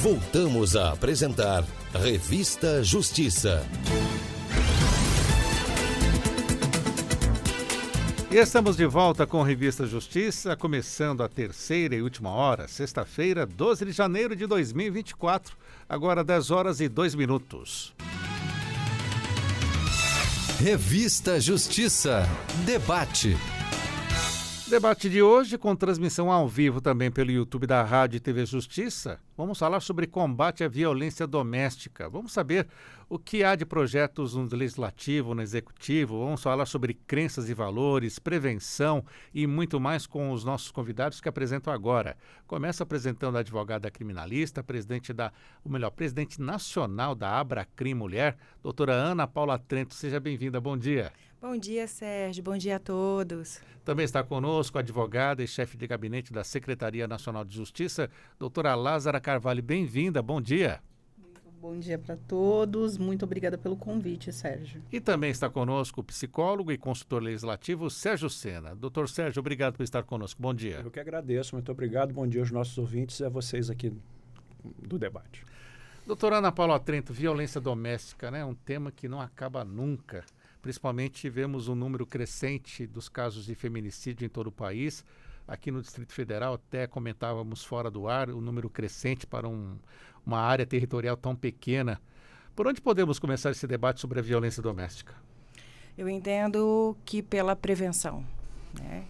Voltamos a apresentar Revista Justiça. E estamos de volta com Revista Justiça, começando a terceira e última hora, sexta-feira, 12 de janeiro de 2024, agora 10 horas e 2 minutos. Revista Justiça. Debate. Debate de hoje, com transmissão ao vivo também pelo YouTube da Rádio e TV Justiça. Vamos falar sobre combate à violência doméstica. Vamos saber o que há de projetos no Legislativo, no Executivo. Vamos falar sobre crenças e valores, prevenção e muito mais com os nossos convidados que apresento agora. Começa apresentando a advogada criminalista, presidente nacional da Abracrim Mulher, doutora Ana Paula Trento. Seja bem-vinda, bom dia. Bom dia, Sérgio. Bom dia a todos. Também está conosco a advogada e chefe de gabinete da Secretaria Nacional de Justiça, doutora Lázara Carvalho. Bem-vinda, bom dia. Bom dia para todos. Muito obrigada pelo convite, Sérgio. E também está conosco o psicólogo e consultor legislativo Sérgio Sena. Doutor Sérgio, obrigado por estar conosco. Bom dia. Eu que agradeço. Muito obrigado. Bom dia aos nossos ouvintes e a vocês aqui do debate. Doutora Ana Paula Trento, violência doméstica, né? Um tema que não acaba nunca. Principalmente vemos um número crescente dos casos de feminicídio em todo o país. Aqui no Distrito Federal, até comentávamos fora do ar, o número crescente para uma área territorial tão pequena. Por onde podemos começar esse debate sobre a violência doméstica? Eu entendo que pela prevenção, né?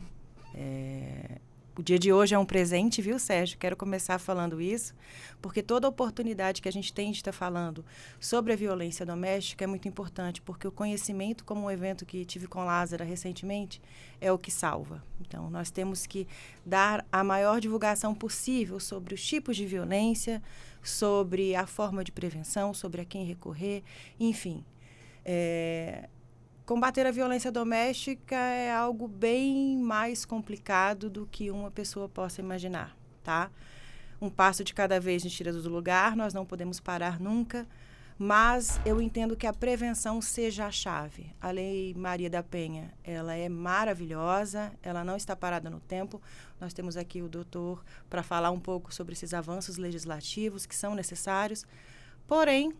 O dia de hoje é um presente, viu, Sérgio? Quero começar falando isso, porque toda oportunidade que a gente tem de estar falando sobre a violência doméstica é muito importante, porque o conhecimento, como um evento que tive com Lázara recentemente, é o que salva. Então, nós temos que dar a maior divulgação possível sobre os tipos de violência, sobre a forma de prevenção, sobre a quem recorrer, enfim. Combater a violência doméstica é algo bem mais complicado do que uma pessoa possa imaginar, tá? Um passo de cada vez nos tira do lugar, nós não podemos parar nunca, mas eu entendo que a prevenção seja a chave. A Lei Maria da Penha, ela é maravilhosa, ela não está parada no tempo. Nós temos aqui o doutor para falar um pouco sobre esses avanços legislativos que são necessários, porém,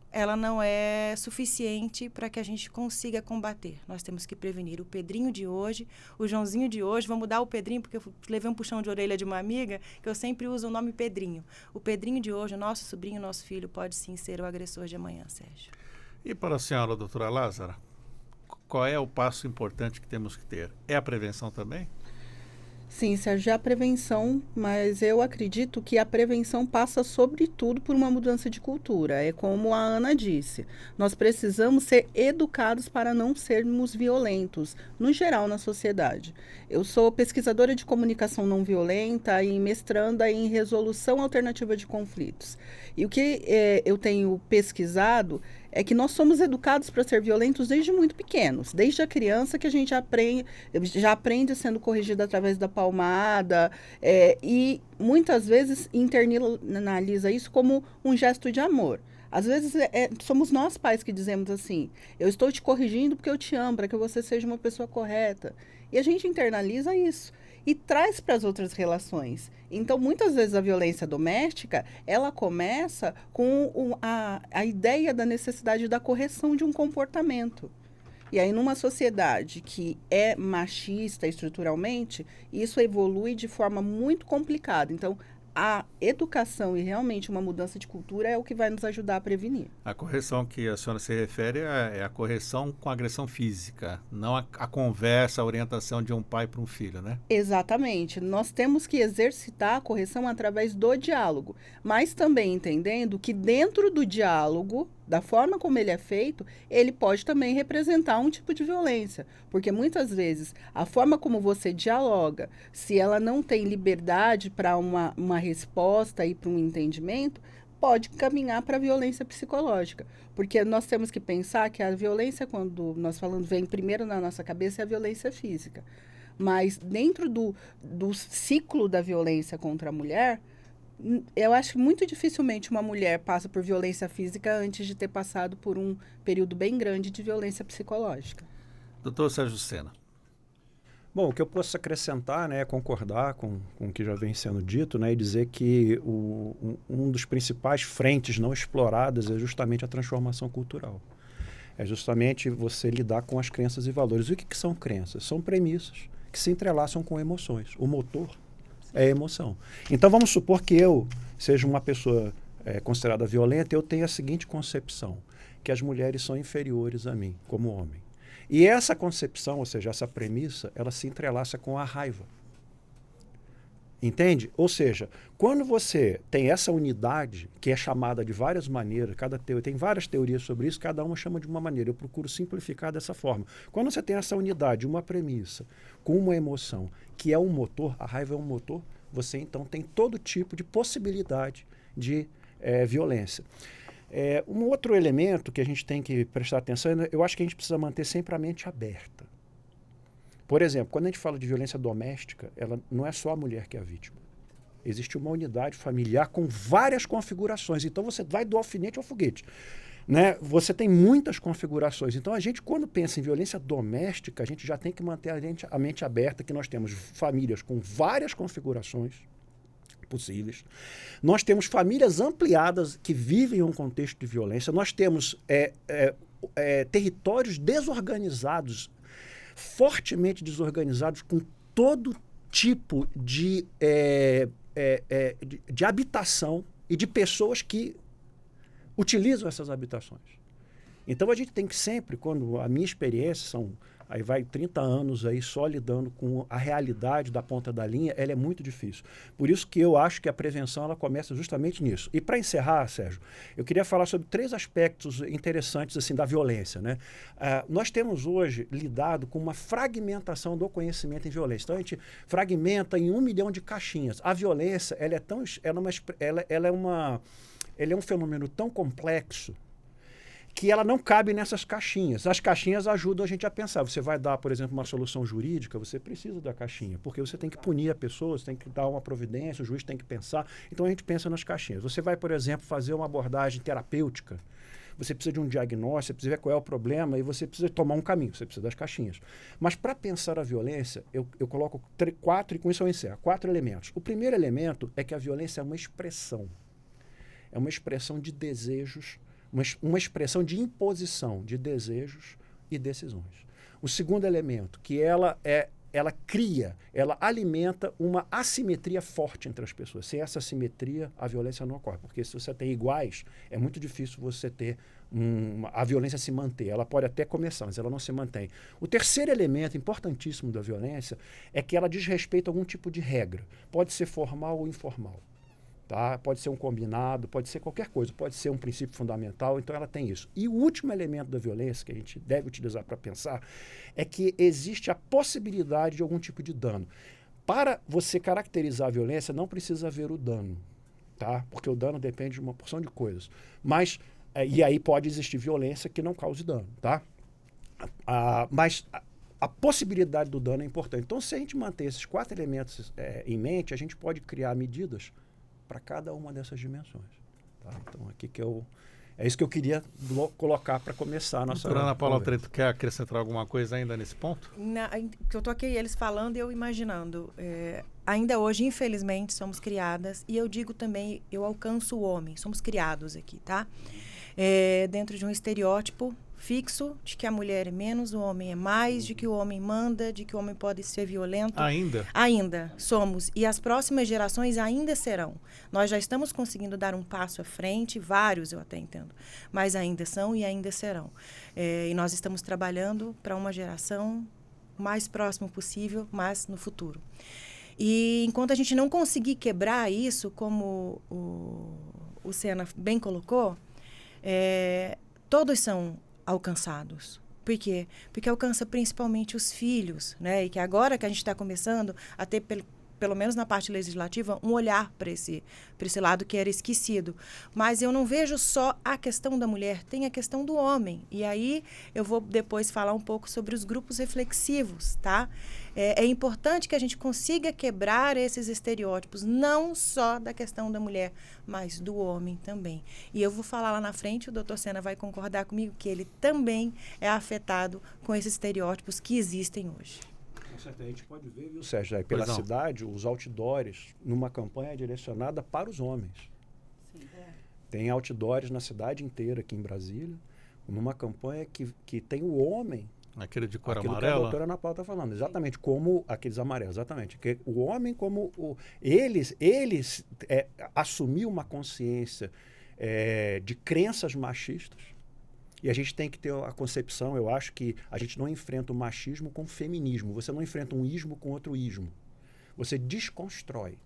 ela não é suficiente para que a gente consiga combater. Nós temos que prevenir o Pedrinho de hoje, o Joãozinho de hoje. Vamos mudar o Pedrinho, porque eu levei um puxão de orelha de uma amiga, que eu sempre uso o nome Pedrinho. O Pedrinho de hoje, o nosso sobrinho, o nosso filho, pode sim ser o agressor de amanhã, Sérgio. E para a senhora, doutora Lázara, qual é o passo importante que temos que ter? É a prevenção também? Sim, Sérgio, é a prevenção, mas eu acredito que a prevenção passa, sobretudo, por uma mudança de cultura. É como a Ana disse, nós precisamos ser educados para não sermos violentos, no geral, na sociedade. Eu sou pesquisadora de comunicação não violenta e mestranda em resolução alternativa de conflitos. E o que eu tenho pesquisado é que nós somos educados para ser violentos desde muito pequenos, desde a criança que a gente já aprende sendo corrigida através da palmada e muitas vezes internaliza isso como um gesto de amor. Às vezes somos nós pais que dizemos assim, eu estou te corrigindo porque eu te amo, para que você seja uma pessoa correta. E a gente internaliza isso e traz para as outras relações. Então, muitas vezes a violência doméstica, ela começa com a ideia da necessidade da correção de um comportamento. E aí, numa sociedade que é machista estruturalmente, isso evolui de forma muito complicada. Então, a educação e realmente uma mudança de cultura é o que vai nos ajudar a prevenir. A correção que a senhora se refere é a correção com agressão física, não a conversa, a orientação de um pai para um filho, né? Exatamente. Nós temos que exercitar a correção através do diálogo, mas também entendendo que dentro do diálogo, da forma como ele é feito, ele pode também representar um tipo de violência. Porque muitas vezes a forma como você dialoga, se ela não tem liberdade para uma resposta e para um entendimento, pode caminhar para a violência psicológica. Porque nós temos que pensar que a violência, quando nós falamos, vem primeiro na nossa cabeça, é a violência física. Mas dentro do ciclo da violência contra a mulher, eu acho que muito dificilmente uma mulher passa por violência física antes de ter passado por um período bem grande de violência psicológica. Doutor Sérgio Sena. Bom, o que eu posso acrescentar, né, é concordar com o que já vem sendo dito, né, e dizer que um dos principais frentes não exploradas é justamente a transformação cultural. É justamente você lidar com as crenças e valores. E o que são crenças? São premissas que se entrelaçam com emoções. O motor é a emoção. Então, vamos supor que eu seja uma pessoa considerada violenta, eu tenho a seguinte concepção, que as mulheres são inferiores a mim, como homem. E essa concepção, ou seja, essa premissa, ela se entrelaça com a raiva. Entende? Ou seja, quando você tem essa unidade, que é chamada de várias maneiras, tem várias teorias sobre isso, cada uma chama de uma maneira. Eu procuro simplificar dessa forma. Quando você tem essa unidade, uma premissa, com uma emoção, que é um motor, a raiva é um motor, você então tem todo tipo de possibilidade de violência. Um outro elemento que a gente tem que prestar atenção, eu acho que a gente precisa manter sempre a mente aberta. Por exemplo, quando a gente fala de violência doméstica, ela não é só a mulher que é a vítima. Existe uma unidade familiar com várias configurações. Então, você vai do alfinete ao foguete. Né? Você tem muitas configurações. Então, a gente, quando pensa em violência doméstica, a gente já tem que manter a mente aberta, que nós temos famílias com várias configurações possíveis. Nós temos famílias ampliadas que vivem um contexto de violência. Nós temos territórios desorganizados, fortemente desorganizados, com todo tipo de habitação e de pessoas que utilizam essas habitações. Então, a gente tem que sempre, quando a minha experiência aí vai 30 anos aí só lidando com a realidade da ponta da linha, ela é muito difícil. Por isso que eu acho que a prevenção ela começa justamente nisso. E para encerrar, Sérgio, eu queria falar sobre 3 aspectos interessantes assim, da violência. Né? Nós temos hoje lidado com uma fragmentação do conhecimento em violência. Então a gente fragmenta em 1 milhão de caixinhas. A violência ela é um fenômeno tão complexo que ela não cabe nessas caixinhas. As caixinhas ajudam a gente a pensar. Você vai dar, por exemplo, uma solução jurídica, você precisa da caixinha, porque você tem que punir a pessoa, você tem que dar uma providência, o juiz tem que pensar. Então, a gente pensa nas caixinhas. Você vai, por exemplo, fazer uma abordagem terapêutica, você precisa de um diagnóstico, você precisa ver qual é o problema e você precisa tomar um caminho, você precisa das caixinhas. Mas, para pensar a violência, eu coloco 4, e com isso eu encerro, 4 elementos. O primeiro elemento é que a violência é uma expressão. É uma expressão de desejos, uma expressão de imposição de desejos e decisões. O segundo elemento, que ela cria, ela alimenta uma assimetria forte entre as pessoas. Sem essa assimetria, a violência não ocorre. Porque se você tem iguais, é muito difícil você ter a violência se manter. Ela pode até começar, mas ela não se mantém. O terceiro elemento importantíssimo da violência é que ela diz respeito a algum tipo de regra. Pode ser formal ou informal. Tá? Pode ser um combinado, pode ser qualquer coisa, pode ser um princípio fundamental, então ela tem isso. E o último elemento da violência que a gente deve utilizar para pensar é que existe a possibilidade de algum tipo de dano. Para você caracterizar a violência, não precisa haver o dano, tá? Porque o dano depende de uma porção de coisas. Mas, e aí pode existir violência que não cause dano, tá? Mas a possibilidade do dano é importante. Então, se a gente manter esses 4 elementos em mente, a gente pode criar medidas para cada uma dessas dimensões. Tá? Então, aqui é isso que eu queria colocar para começar a nossa... Doutora Ana Paula Altreto, quer acrescentar alguma coisa ainda nesse ponto? Que eu estou aqui, eles falando e eu imaginando. Ainda hoje, infelizmente, somos criadas, e eu digo também, eu alcanço o homem, somos criados aqui, tá? Dentro de um estereótipo fixo de que a mulher é menos, o homem é mais, de que o homem manda, de que o homem pode ser violento. Ainda somos. E as próximas gerações ainda serão. Nós já estamos conseguindo dar um passo à frente, vários eu até entendo, mas ainda são e ainda serão. E nós estamos trabalhando para uma geração mais próxima possível, mas no futuro. E enquanto a gente não conseguir quebrar isso, como o Sena bem colocou, todos são alcançados. Por quê? Porque alcança principalmente os filhos, né? E que agora que a gente está começando a ter, pelo menos na parte legislativa, um olhar para esse lado que era esquecido. Mas eu não vejo só a questão da mulher, tem a questão do homem. E aí eu vou depois falar um pouco sobre os grupos reflexivos, tá? É importante que a gente consiga quebrar esses estereótipos, não só da questão da mulher, mas do homem também. E eu vou falar lá na frente, o doutor Sena vai concordar comigo, que ele também é afetado com esses estereótipos que existem hoje. A gente pode ver, viu, Sérgio, aí pela Pois não. cidade, os outdoors, numa campanha direcionada para os homens. Tem outdoors na cidade inteira, aqui em Brasília, numa campanha que tem o homem, Aquele de cor aquilo que a amarela. doutora Ana Paula está falando, exatamente, como aqueles amarelos, exatamente. Que o homem como... Eles assumiu uma consciência de crenças machistas, e a gente tem que ter a concepção, eu acho que a gente não enfrenta o machismo com o feminismo, você não enfrenta um ismo com outro ismo, você desconstrói.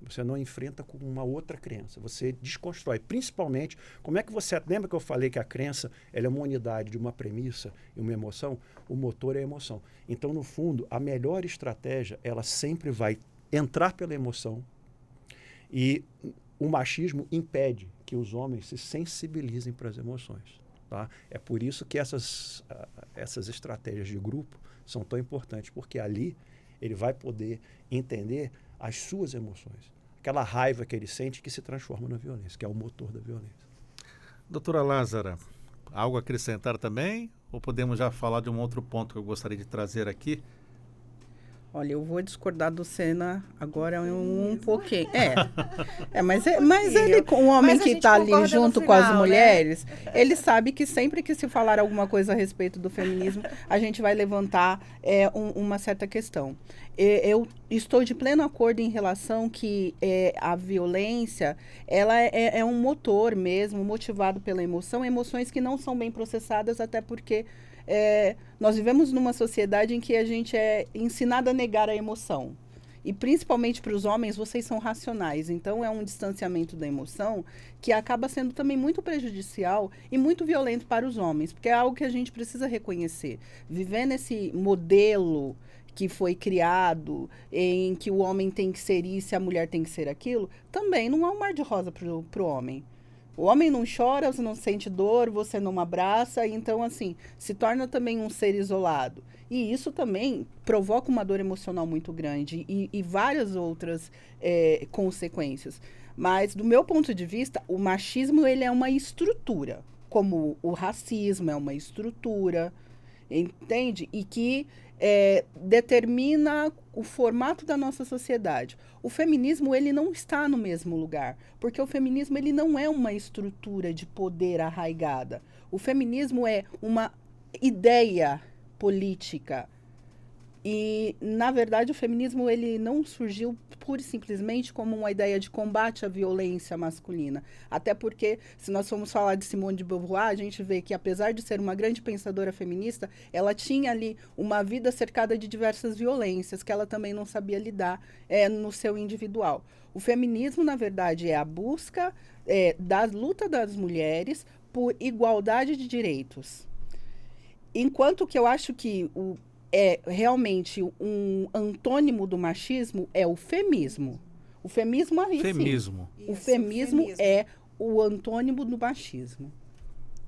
Você não enfrenta com uma outra crença, você desconstrói. Principalmente, como é que você... Lembra que eu falei que a crença ela é uma unidade de uma premissa e uma emoção? O motor é a emoção. Então, no fundo, a melhor estratégia, ela sempre vai entrar pela emoção, e o machismo impede que os homens se sensibilizem para as emoções. Tá? É por isso que essas estratégias de grupo são tão importantes, porque ali ele vai poder entender as suas emoções. Aquela raiva que ele sente que se transforma na violência, que é o motor da violência. Doutora Lázara, algo a acrescentar também? Ou podemos já falar de um outro ponto que eu gostaria de trazer aqui? Olha, eu vou discordar do Senna agora um pouquinho. Mas ele, um homem Mas a que gente está ali concorda no junto com as final, né? mulheres, ele sabe que sempre que se falar alguma coisa a respeito do feminismo, a gente vai levantar uma certa questão. Eu estou de pleno acordo em relação que a violência, ela é um motor mesmo, motivado pela emoção, emoções que não são bem processadas, até porque nós vivemos numa sociedade em que a gente é ensinado a negar a emoção. E principalmente para os homens, vocês são racionais. Então, é um distanciamento da emoção que acaba sendo também muito prejudicial e muito violento para os homens, porque é algo que a gente precisa reconhecer. Viver nesse modelo que foi criado, em que o homem tem que ser isso e a mulher tem que ser aquilo, também não é um mar de rosa para o homem. O homem não chora, você não sente dor, você não abraça, então, assim, se torna também um ser isolado. E isso também provoca uma dor emocional muito grande e várias outras consequências. Mas, do meu ponto de vista, o machismo ele é uma estrutura, como o racismo é uma estrutura, entende? E que determina o formato da nossa sociedade. O feminismo ele não está no mesmo lugar, porque o feminismo ele não é uma estrutura de poder arraigada. O feminismo é uma ideia política. E, na verdade, o feminismo ele não surgiu pura e simplesmente como uma ideia de combate à violência masculina. Até porque, se nós formos falar de Simone de Beauvoir, a gente vê que, apesar de ser uma grande pensadora feminista, ela tinha ali uma vida cercada de diversas violências que ela também não sabia lidar no seu individual. O feminismo, na verdade, é a busca da luta das mulheres por igualdade de direitos. Enquanto que eu acho que realmente um antônimo do machismo é o feminismo. O feminismo aí Feminismo. sim. O feminismo é o antônimo do machismo.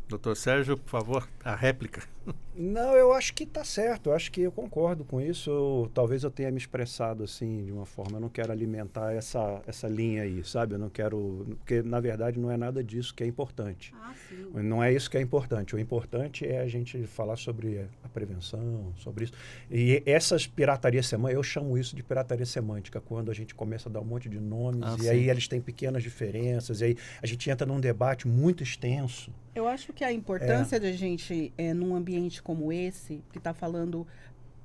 Doutor Sérgio, por favor, a réplica. Não, eu acho que está certo, eu acho que eu concordo com isso. Talvez eu tenha me expressado assim, de uma forma, eu não quero alimentar essa linha aí, sabe? Eu não quero, porque na verdade não é nada disso que é importante. Sim. Não é isso que é importante. O importante é a gente falar sobre a prevenção, sobre isso. E essas piratarias semânticas, eu chamo isso de pirataria semântica, quando a gente começa a dar um monte de nomes, e aí eles têm pequenas diferenças, e aí a gente entra num debate muito extenso. Eu acho que a importância da gente, num ambiente como esse, que está falando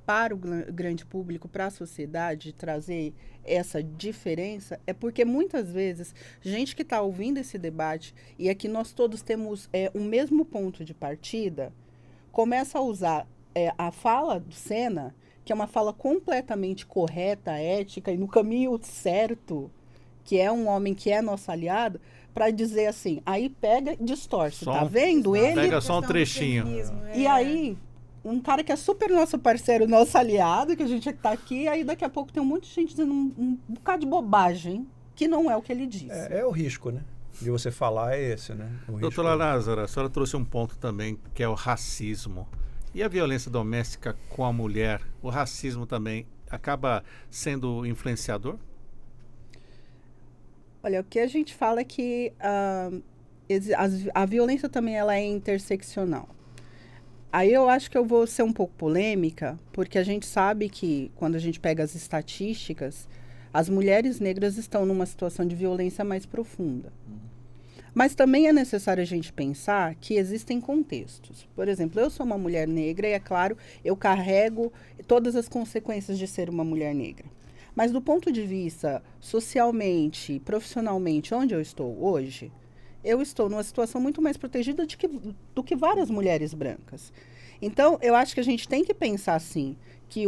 para o grande público, para a sociedade, trazer essa diferença, é porque muitas vezes, gente que está ouvindo esse debate, e é que nós todos temos o mesmo ponto de partida, começa a usar a fala do Senna, que é uma fala completamente correta, ética, e no caminho certo, que é um homem que é nosso aliado, para dizer assim, aí pega e distorce, tá vendo ele? Pega só um trechinho. E aí, um cara que é super nosso parceiro, nosso aliado, que a gente tá aqui, aí daqui a pouco tem um monte de gente dizendo um bocado de bobagem, que não é o que ele disse. É o risco, né? De você falar é esse, né? Doutora Lázara, a senhora trouxe um ponto também, que é o racismo. E a violência doméstica com a mulher, o racismo também acaba sendo influenciador? Olha, o que a gente fala é que a violência também ela é interseccional. Aí eu acho que eu vou ser um pouco polêmica, porque a gente sabe que, quando a gente pega as estatísticas, as mulheres negras estão numa situação de violência mais profunda. Mas também é necessário a gente pensar que existem contextos. Por exemplo, eu sou uma mulher negra e, é claro, eu carrego todas as consequências de ser uma mulher negra. Mas do ponto de vista socialmente, profissionalmente, onde eu estou hoje, eu estou numa situação muito mais protegida do que várias mulheres brancas. Então, eu acho que a gente tem que pensar, assim, que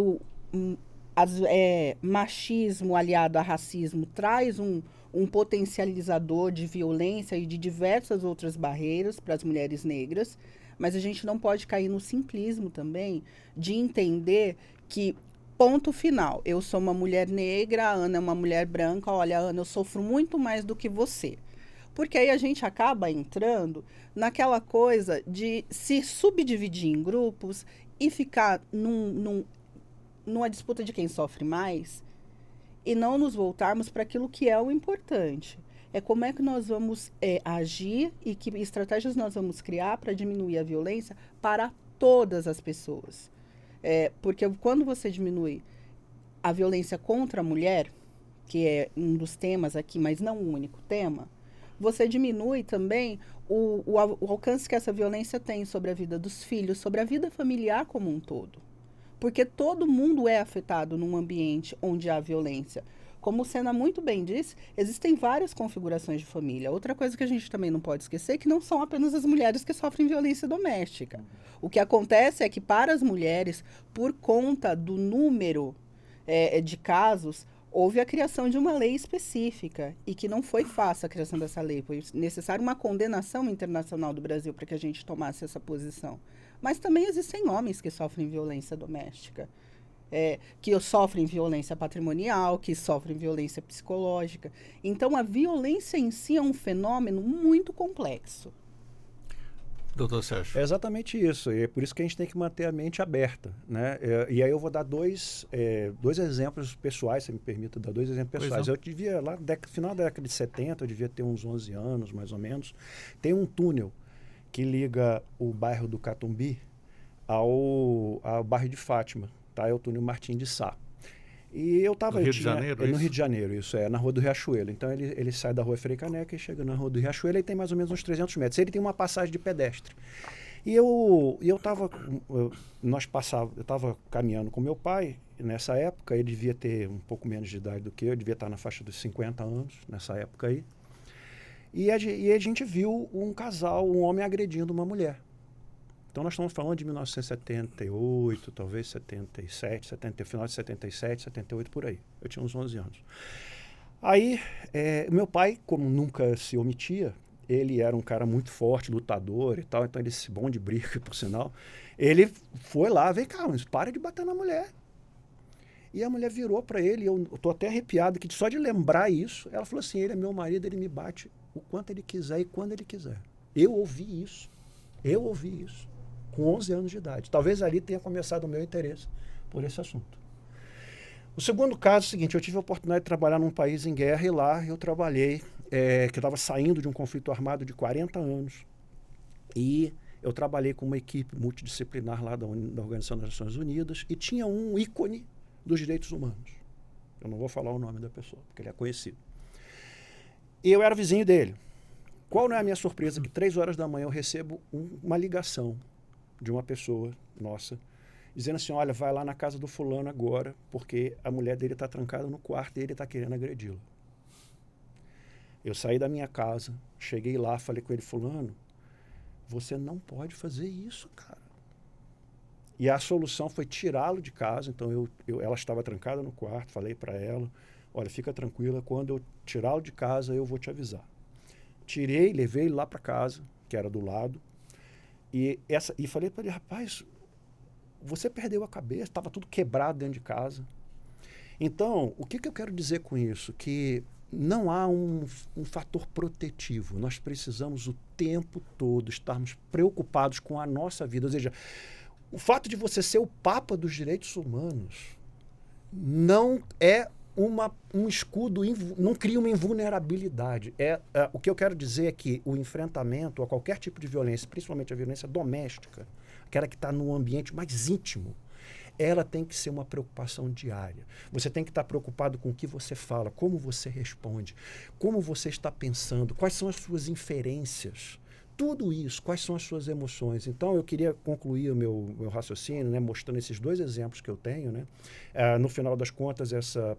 machismo aliado a racismo traz um potencializador de violência e de diversas outras barreiras para as mulheres negras, mas a gente não pode cair no simplismo também de entender que, ponto final, eu sou uma mulher negra, a Ana é uma mulher branca, olha, Ana, eu sofro muito mais do que você. Porque aí a gente acaba entrando naquela coisa de se subdividir em grupos e ficar numa disputa de quem sofre mais, e não nos voltarmos para aquilo que é o importante. É como é que nós vamos agir e que estratégias nós vamos criar para diminuir a violência para todas as pessoas. Porque quando você diminui a violência contra a mulher, que é um dos temas aqui, mas não o único tema, você diminui também o alcance que essa violência tem sobre a vida dos filhos, sobre a vida familiar como um todo. Porque todo mundo é afetado num ambiente onde há violência. Como o Sena muito bem disse, existem várias configurações de família. Outra coisa que a gente também não pode esquecer é que não são apenas as mulheres que sofrem violência doméstica. O que acontece é que, para as mulheres, por conta do número de casos, houve a criação de uma lei específica e que não foi fácil a criação dessa lei. Foi necessária uma condenação internacional do Brasil para que a gente tomasse essa posição. Mas também existem homens que sofrem violência doméstica, que sofrem violência patrimonial, que sofrem violência psicológica. Então, a violência em si é um fenômeno muito complexo. Doutor Sérgio. É exatamente isso. E é por isso que a gente tem que manter a mente aberta, né? E aí eu vou dar dois exemplos pessoais, se me permita dar dois exemplos pessoais. Eu devia, lá no final da década de 70, eu devia ter uns 11 anos, mais ou menos. Tem um túnel que liga o bairro do Catumbi ao bairro de Fátima, tá? É o túnel Martim de Sá. E eu estava... No Rio de Janeiro, no Rio de Janeiro, isso, na Rua do Riachuelo. Então ele sai da Rua Frei Caneca e chega na Rua do Riachuelo e tem mais ou menos uns 300 metros. Ele tem uma passagem de pedestre. E eu estava caminhando com meu pai, nessa época, ele devia ter um pouco menos de idade do que eu devia estar na faixa dos 50 anos, nessa época aí. E a gente viu um casal, um homem agredindo uma mulher. Então nós estamos falando de 1978, talvez 77, final de 77, 78, por aí. Eu tinha uns 11 anos. Aí, meu pai, como nunca se omitia, ele era um cara muito forte, lutador e tal, então ele se bom de briga, por sinal. Ele foi lá, vem cá, mas para de bater na mulher. E a mulher virou para ele, eu estou até arrepiado, que só de lembrar isso, ela falou assim, ele é meu marido, ele me bate o quanto ele quiser e quando ele quiser. Eu ouvi isso, com 11 anos de idade. Talvez ali tenha começado o meu interesse por esse assunto. O segundo caso é o seguinte, eu tive a oportunidade de trabalhar num país em guerra e lá eu trabalhei, que estava saindo de um conflito armado de 40 anos. E eu trabalhei com uma equipe multidisciplinar lá da Organização das Nações Unidas e tinha um ícone dos direitos humanos. Eu não vou falar o nome da pessoa, porque ele é conhecido. E eu era vizinho dele. Qual não é a minha surpresa? Que 3 horas da manhã eu recebo uma ligação de uma pessoa nossa, dizendo assim, olha, vai lá na casa do fulano agora, porque a mulher dele está trancada no quarto e ele está querendo agredi-la. Eu saí da minha casa, cheguei lá, falei com ele, fulano, você não pode fazer isso, cara. E a solução foi tirá-lo de casa, então ela estava trancada no quarto, falei para ela, olha, fica tranquila, quando eu tirá-lo de casa, eu vou te avisar. Tirei, levei ele lá para casa, que era do lado, e falei para ele, rapaz, você perdeu a cabeça, estava tudo quebrado dentro de casa. Então, o que eu quero dizer com isso? Que não há um fator protetivo. Nós precisamos o tempo todo estarmos preocupados com a nossa vida. Ou seja, o fato de você ser o papa dos direitos humanos não é um escudo, não cria uma invulnerabilidade. O que eu quero dizer é que o enfrentamento a qualquer tipo de violência, principalmente a violência doméstica, aquela que está no ambiente mais íntimo, ela tem que ser uma preocupação diária. Você tem que estar preocupado com o que você fala, como você responde, como você está pensando, quais são as suas inferências. Tudo isso, quais são as suas emoções. Então, eu queria concluir o meu raciocínio, né, mostrando esses 2 exemplos que eu tenho. Né? No final das contas, essa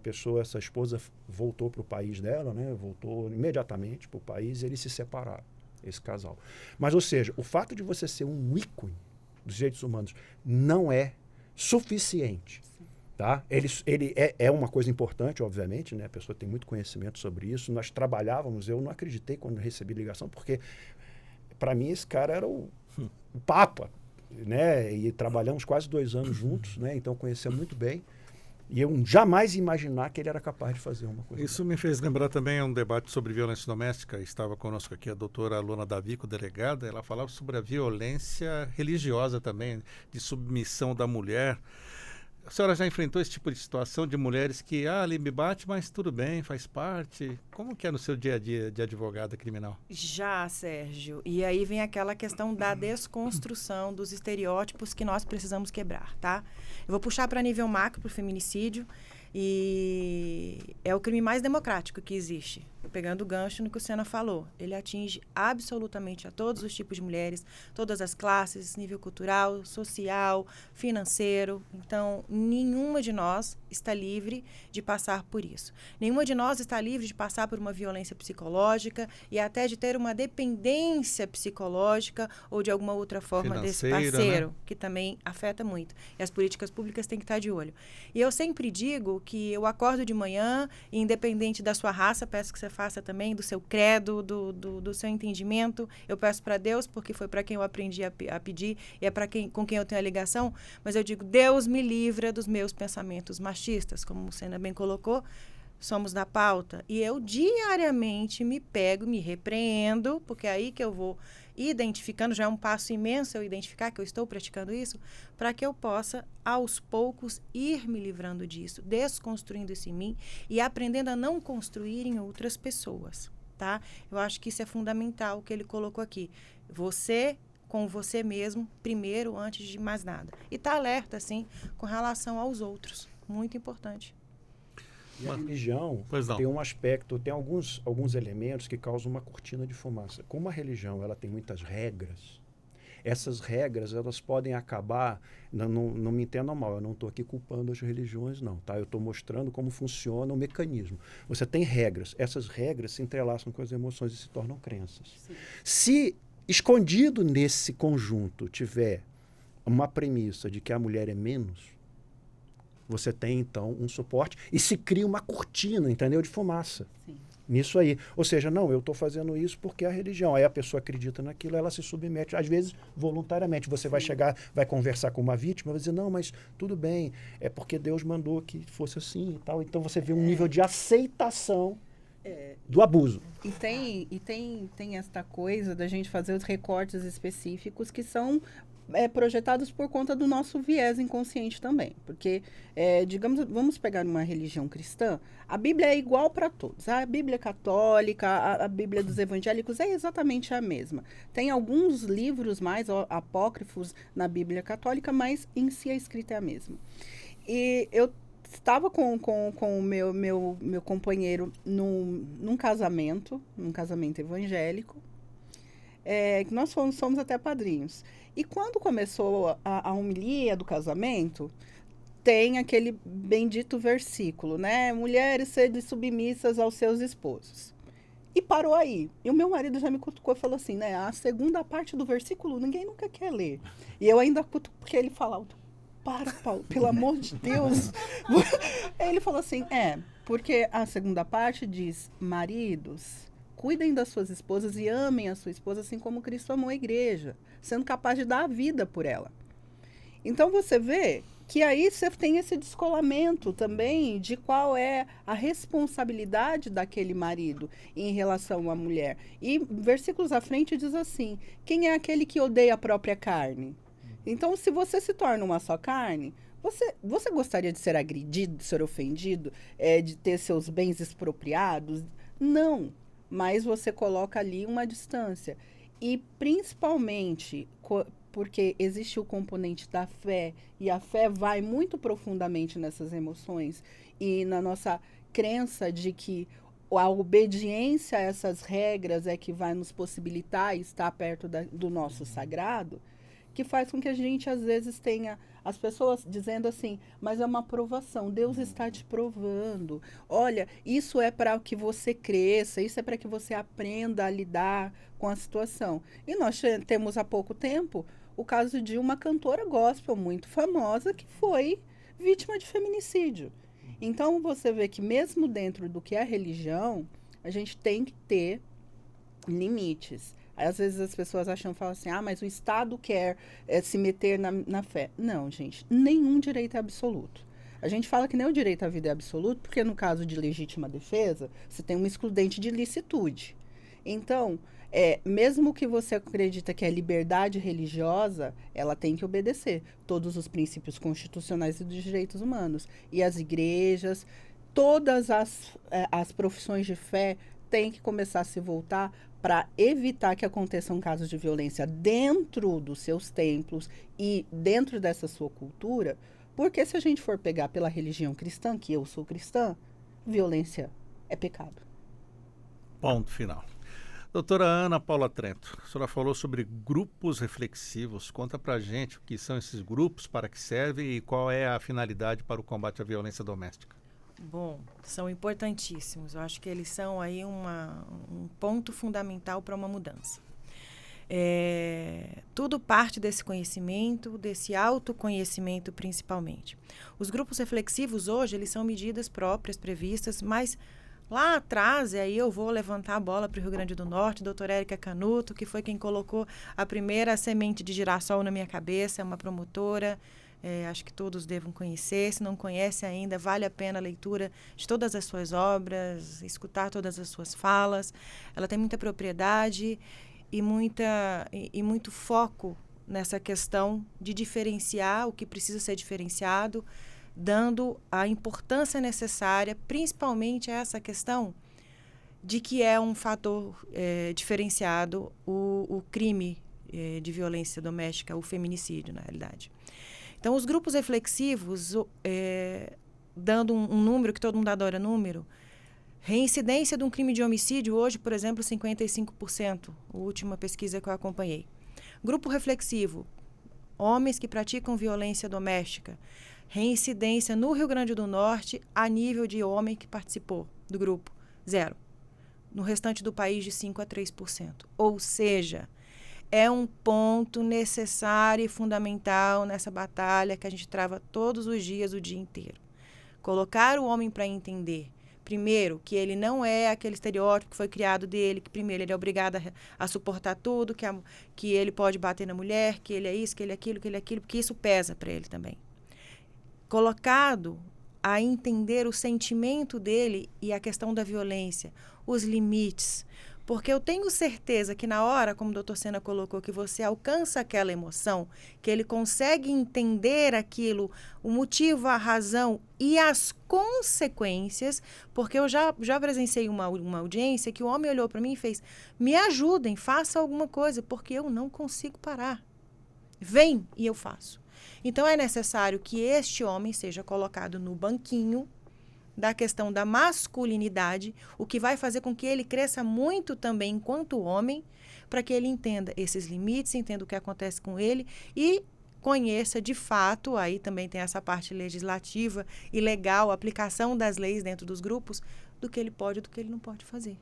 esposa, voltou para o país dela, né, voltou imediatamente para o país e eles se separaram, esse casal. Mas, ou seja, o fato de você ser um ícone dos direitos humanos não é suficiente. Tá? Ele é uma coisa importante, obviamente, né? A pessoa tem muito conhecimento sobre isso. Nós trabalhávamos, eu não acreditei quando recebi ligação, porque para mim esse cara era o Papa, né? E trabalhamos quase 2 anos juntos, né? Então conhecia muito bem. E eu jamais ia imaginar que ele era capaz de fazer uma coisa. Isso me fez lembrar também um debate sobre violência doméstica. Estava conosco aqui a doutora Luana Davico, delegada. Ela falava sobre a violência religiosa também, de submissão da mulher. A senhora já enfrentou esse tipo de situação de mulheres que, ali me bate, mas tudo bem, faz parte. Como que é no seu dia a dia de advogada criminal? Já, Sérgio. E aí vem aquela questão da desconstrução dos estereótipos que nós precisamos quebrar, tá? Eu vou puxar para nível macro, para o feminicídio, e é o crime mais democrático que existe. Pegando o gancho no que o Senna falou, ele atinge absolutamente a todos os tipos de mulheres, todas as classes, nível cultural, social, financeiro. Então, nenhuma de nós está livre de passar por isso. Nenhuma de nós está livre de passar por uma violência psicológica e até de ter uma dependência psicológica ou de alguma outra forma desse parceiro, né? Que também afeta muito. E as políticas públicas têm que estar de olho. E eu sempre digo que eu acordo de manhã, e independente da sua raça, peço que você faça também, do seu credo, do seu entendimento. Eu peço para Deus, porque foi para quem eu aprendi a pedir e é com quem eu tenho a ligação, mas eu digo, Deus me livra dos meus pensamentos machistas, como o Senna bem colocou, somos da pauta. E eu diariamente me pego, me repreendo, porque é aí que eu vou identificando, já é um passo imenso eu identificar que eu estou praticando isso, para que eu possa, aos poucos, ir me livrando disso, desconstruindo isso em mim e aprendendo a não construir em outras pessoas, tá? Eu acho que isso é fundamental, o que ele colocou aqui. Você com você mesmo, primeiro, antes de mais nada. E tá alerta, assim, com relação aos outros. Muito importante. E a religião tem um aspecto, tem alguns elementos que causam uma cortina de fumaça. Como a religião ela tem muitas regras, essas regras elas podem acabar, não me entendam mal, eu não estou aqui culpando as religiões não, tá? Eu estou mostrando como funciona o mecanismo. Você tem regras, essas regras se entrelaçam com as emoções e se tornam crenças. Sim. Se escondido nesse conjunto tiver uma premissa de que a mulher é menos, você tem, então, um suporte e se cria uma cortina, entendeu? De fumaça. Sim. Nisso aí. Ou seja, não, eu estou fazendo isso porque é a religião. Aí a pessoa acredita naquilo, ela se submete, às vezes, voluntariamente. Você vai chegar, vai conversar com uma vítima, vai dizer, não, mas tudo bem, é porque Deus mandou que fosse assim e tal. Então, você vê um nível de aceitação do abuso. E tem esta coisa da gente fazer os recortes específicos que são projetados por conta do nosso viés inconsciente também. Porque, digamos, vamos pegar uma religião cristã, a Bíblia é igual para todos. A Bíblia católica, a Bíblia dos evangélicos é exatamente a mesma. Tem alguns livros mais apócrifos na Bíblia católica, mas em si a escrita é a mesma. E eu estava com o meu companheiro num casamento evangélico, que nós somos até padrinhos. E quando começou a homilia do casamento, tem aquele bendito versículo, né? Mulheres sede submissas aos seus esposos. E parou aí. E o meu marido já me cutucou e falou assim, né? A segunda parte do versículo ninguém nunca quer ler. E eu ainda cutuco porque ele falava, para, Paulo, pelo amor de Deus. Aí ele falou assim, porque a segunda parte diz, maridos, cuidem das suas esposas e amem a sua esposa assim como Cristo amou a igreja, sendo capaz de dar a vida por ela. Então, você vê que aí você tem esse descolamento também de qual é a responsabilidade daquele marido em relação à mulher. E versículos à frente diz assim, quem é aquele que odeia a própria carne? Então, se você se torna uma só carne, você gostaria de ser agredido, de ser ofendido, de ter seus bens expropriados? Não. Mas você coloca ali uma distância. E, principalmente, porque existe o componente da fé, e a fé vai muito profundamente nessas emoções e na nossa crença de que a obediência a essas regras é que vai nos possibilitar estar perto do nosso sagrado, que faz com que a gente, às vezes, tenha as pessoas dizendo assim, mas é uma provação, Deus está te provando. Olha, isso é para que você cresça, isso é para que você aprenda a lidar com a situação. E nós temos há pouco tempo o caso de uma cantora gospel muito famosa que foi vítima de feminicídio. Então, você vê que mesmo dentro do que é a religião, a gente tem que ter limites. Às vezes as pessoas falam assim, mas o Estado quer se meter na fé. Não, gente, nenhum direito é absoluto. A gente fala que nem o direito à vida é absoluto, porque no caso de legítima defesa, você tem uma excludente de licitude. Então, mesmo que você acredita que é liberdade religiosa, ela tem que obedecer todos os princípios constitucionais e dos direitos humanos. E as igrejas, todas as profissões de fé têm que começar a se voltar para evitar que aconteçam casos de violência dentro dos seus templos e dentro dessa sua cultura, porque se a gente for pegar pela religião cristã, que eu sou cristã, violência é pecado. Ponto final. Doutora Ana Paula Trento, a senhora falou sobre grupos reflexivos. Conta pra gente o que são esses grupos, para que servem e qual é a finalidade para o combate à violência doméstica. Bom, são importantíssimos. Eu acho que eles são aí um ponto fundamental para uma mudança. Tudo parte desse conhecimento, desse autoconhecimento principalmente. Os grupos reflexivos hoje, eles são medidas próprias, previstas, mas lá atrás, e aí eu vou levantar a bola para o Rio Grande do Norte, doutora Érica Canuto, que foi quem colocou a primeira semente de girassol na minha cabeça, é uma promotora, acho que todos devam conhecer. Se não conhece ainda, vale a pena a leitura de todas as suas obras, escutar todas as suas falas. Ela tem muita propriedade e muito foco nessa questão de diferenciar o que precisa ser diferenciado, dando a importância necessária, principalmente a essa questão de que é um fator diferenciado o crime de violência doméstica, o feminicídio, na realidade. Então, os grupos reflexivos, dando um número, que todo mundo adora número, reincidência de um crime de homicídio, hoje, por exemplo, 55%, a última pesquisa que eu acompanhei. Grupo reflexivo, homens que praticam violência doméstica, reincidência no Rio Grande do Norte, a nível de homem que participou do grupo, 0. No restante do país, de 5% a 3%. Ou seja, é um ponto necessário e fundamental nessa batalha que a gente trava todos os dias, o dia inteiro. Colocar o homem para entender, primeiro, que ele não é aquele estereótipo que foi criado dele, que primeiro ele é obrigado a suportar tudo, que ele pode bater na mulher, que ele é isso, que ele é aquilo, porque isso pesa para ele também. Colocado a entender o sentimento dele e a questão da violência, os limites. Porque eu tenho certeza que na hora, como o doutor Sena colocou, que você alcança aquela emoção, que ele consegue entender aquilo, o motivo, a razão e as consequências, porque eu já presenciei uma audiência que o homem olhou para mim e fez, me ajudem, faça alguma coisa, porque eu não consigo parar. Vem e eu faço. Então, é necessário que este homem seja colocado no banquinho da questão da masculinidade, o que vai fazer com que ele cresça muito também enquanto homem, para que ele entenda esses limites, entenda o que acontece com ele e conheça de fato, aí também tem essa parte legislativa e legal, a aplicação das leis dentro dos grupos, do que ele pode e do que ele não pode fazer.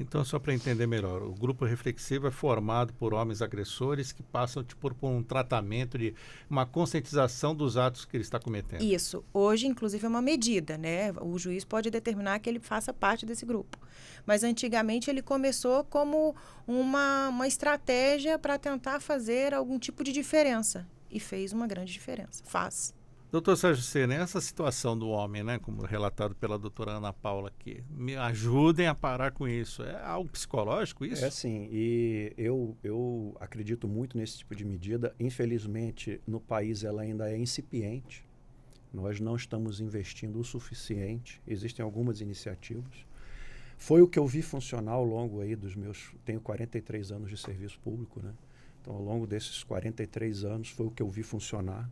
Então, só para entender melhor, o grupo reflexivo é formado por homens agressores que passam por um tratamento de uma conscientização dos atos que ele está cometendo. Isso. Hoje, inclusive, é uma medida, né? O juiz pode determinar que ele faça parte desse grupo. Mas, antigamente, ele começou como uma estratégia para tentar fazer algum tipo de diferença. E fez uma grande diferença. Faz. Doutor Sérgio Sena, essa situação do homem, né, como relatado pela doutora Ana Paula aqui, me ajudem a parar com isso. É algo psicológico isso? É sim, e eu acredito muito nesse tipo de medida. Infelizmente, no país ela ainda é incipiente. Nós não estamos investindo o suficiente. Existem algumas iniciativas. Foi o que eu vi funcionar ao longo aí dos meus... Tenho 43 anos de serviço público, né? Então, ao longo desses 43 anos, foi o que eu vi funcionar.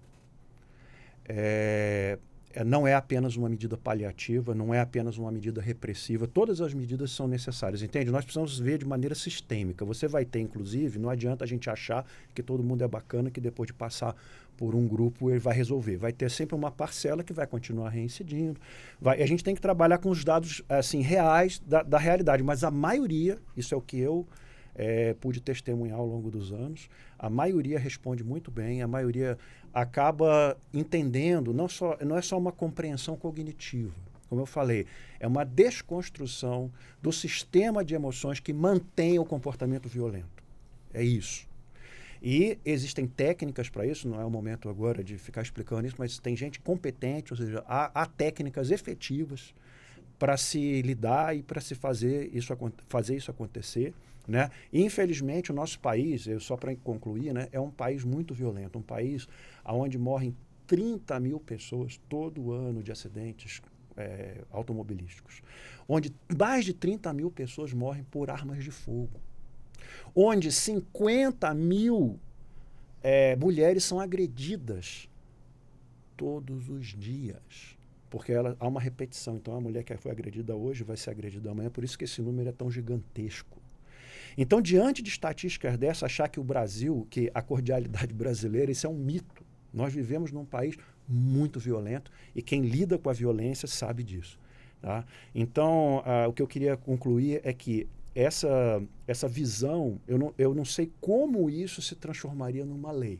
Não é apenas uma medida paliativa, não é apenas uma medida repressiva. Todas as medidas são necessárias, entende? Nós precisamos ver de maneira sistêmica. Você vai ter, inclusive, não adianta a gente achar que todo mundo é bacana, que depois de passar por um grupo ele vai resolver. Vai ter sempre uma parcela que vai continuar reincidindo. A gente tem que trabalhar com os dados assim, reais da realidade, mas a maioria, isso é o que eu pude testemunhar ao longo dos anos, a maioria responde muito bem, a maioria acaba entendendo, não é só uma compreensão cognitiva, como eu falei, é uma desconstrução do sistema de emoções que mantém o comportamento violento. É isso. E existem técnicas para isso, não é o momento agora de ficar explicando isso, mas tem gente competente, ou seja, há técnicas efetivas para se lidar e para se fazer isso acontecer. Né? Infelizmente, o nosso país, só para concluir, né, é um país muito violento, um país onde morrem 30 mil pessoas todo ano de acidentes automobilísticos, onde mais de 30 mil pessoas morrem por armas de fogo, onde 50 mil mulheres são agredidas todos os dias, porque há uma repetição. Então, a mulher que foi agredida hoje vai ser agredida amanhã, por isso que esse número é tão gigantesco. Então, diante de estatísticas dessas, achar que o Brasil, que a cordialidade brasileira, isso é um mito. Nós vivemos num país muito violento e quem lida com a violência sabe disso. Tá? Então, o que eu queria concluir é que essa visão, eu não sei como isso se transformaria numa lei.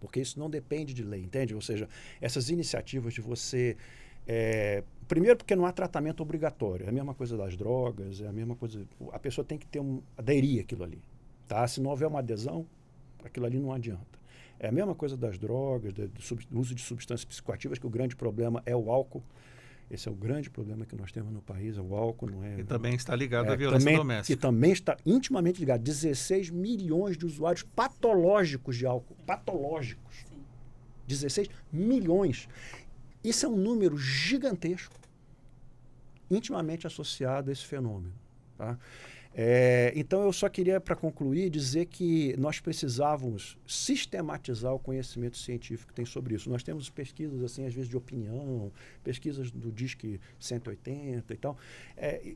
Porque isso não depende de lei, entende? Ou seja, essas iniciativas de você... primeiro porque não há tratamento obrigatório, é a mesma coisa das drogas, é a mesma coisa, a pessoa tem que aderir àquilo ali, tá? Se não houver uma adesão, aquilo ali não adianta. É a mesma coisa das drogas, do uso de substâncias psicoativas, que o grande problema é o álcool. Esse é o grande problema que nós temos no país, é o álcool, não é? E também está ligado à violência doméstica. E também está intimamente ligado. 16 milhões de usuários patológicos de álcool, patológicos. Sim. 16 milhões. Isso é um número gigantesco, intimamente associado a esse fenômeno. Tá? Então, eu só queria, para concluir, dizer que nós precisávamos sistematizar o conhecimento científico que tem sobre isso. Nós temos pesquisas, assim, às vezes, de opinião, pesquisas do DISC 180 e tal.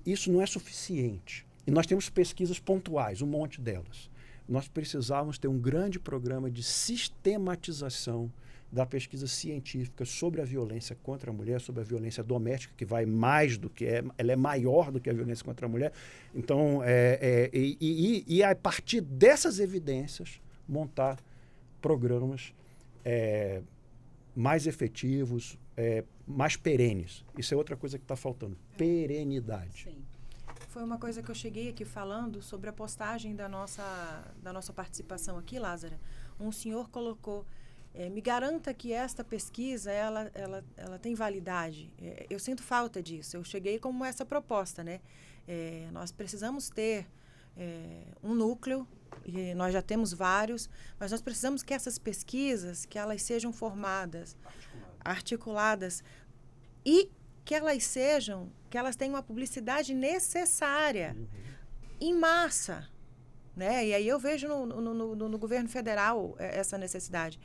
Isso não é suficiente. E nós temos pesquisas pontuais, um monte delas. Nós precisávamos ter um grande programa de sistematização da pesquisa científica sobre a violência contra a mulher, sobre a violência doméstica, que vai mais do que ela é maior do que a violência contra a mulher. Então, e a partir dessas evidências, montar programas mais efetivos, mais perenes. Isso é outra coisa que está faltando, perenidade. Sim. Foi uma coisa que eu cheguei aqui falando sobre a postagem da nossa participação aqui, Lázara. Um senhor colocou... me garanta que esta pesquisa ela tem validade. Eu sinto falta disso. Eu cheguei como essa proposta, né? Nós precisamos ter um núcleo, e nós já temos vários, mas nós precisamos que essas pesquisas, que elas sejam formadas, articuladas e que elas tenham a publicidade necessária, em massa. Né? E aí eu vejo no governo federal essa necessidade.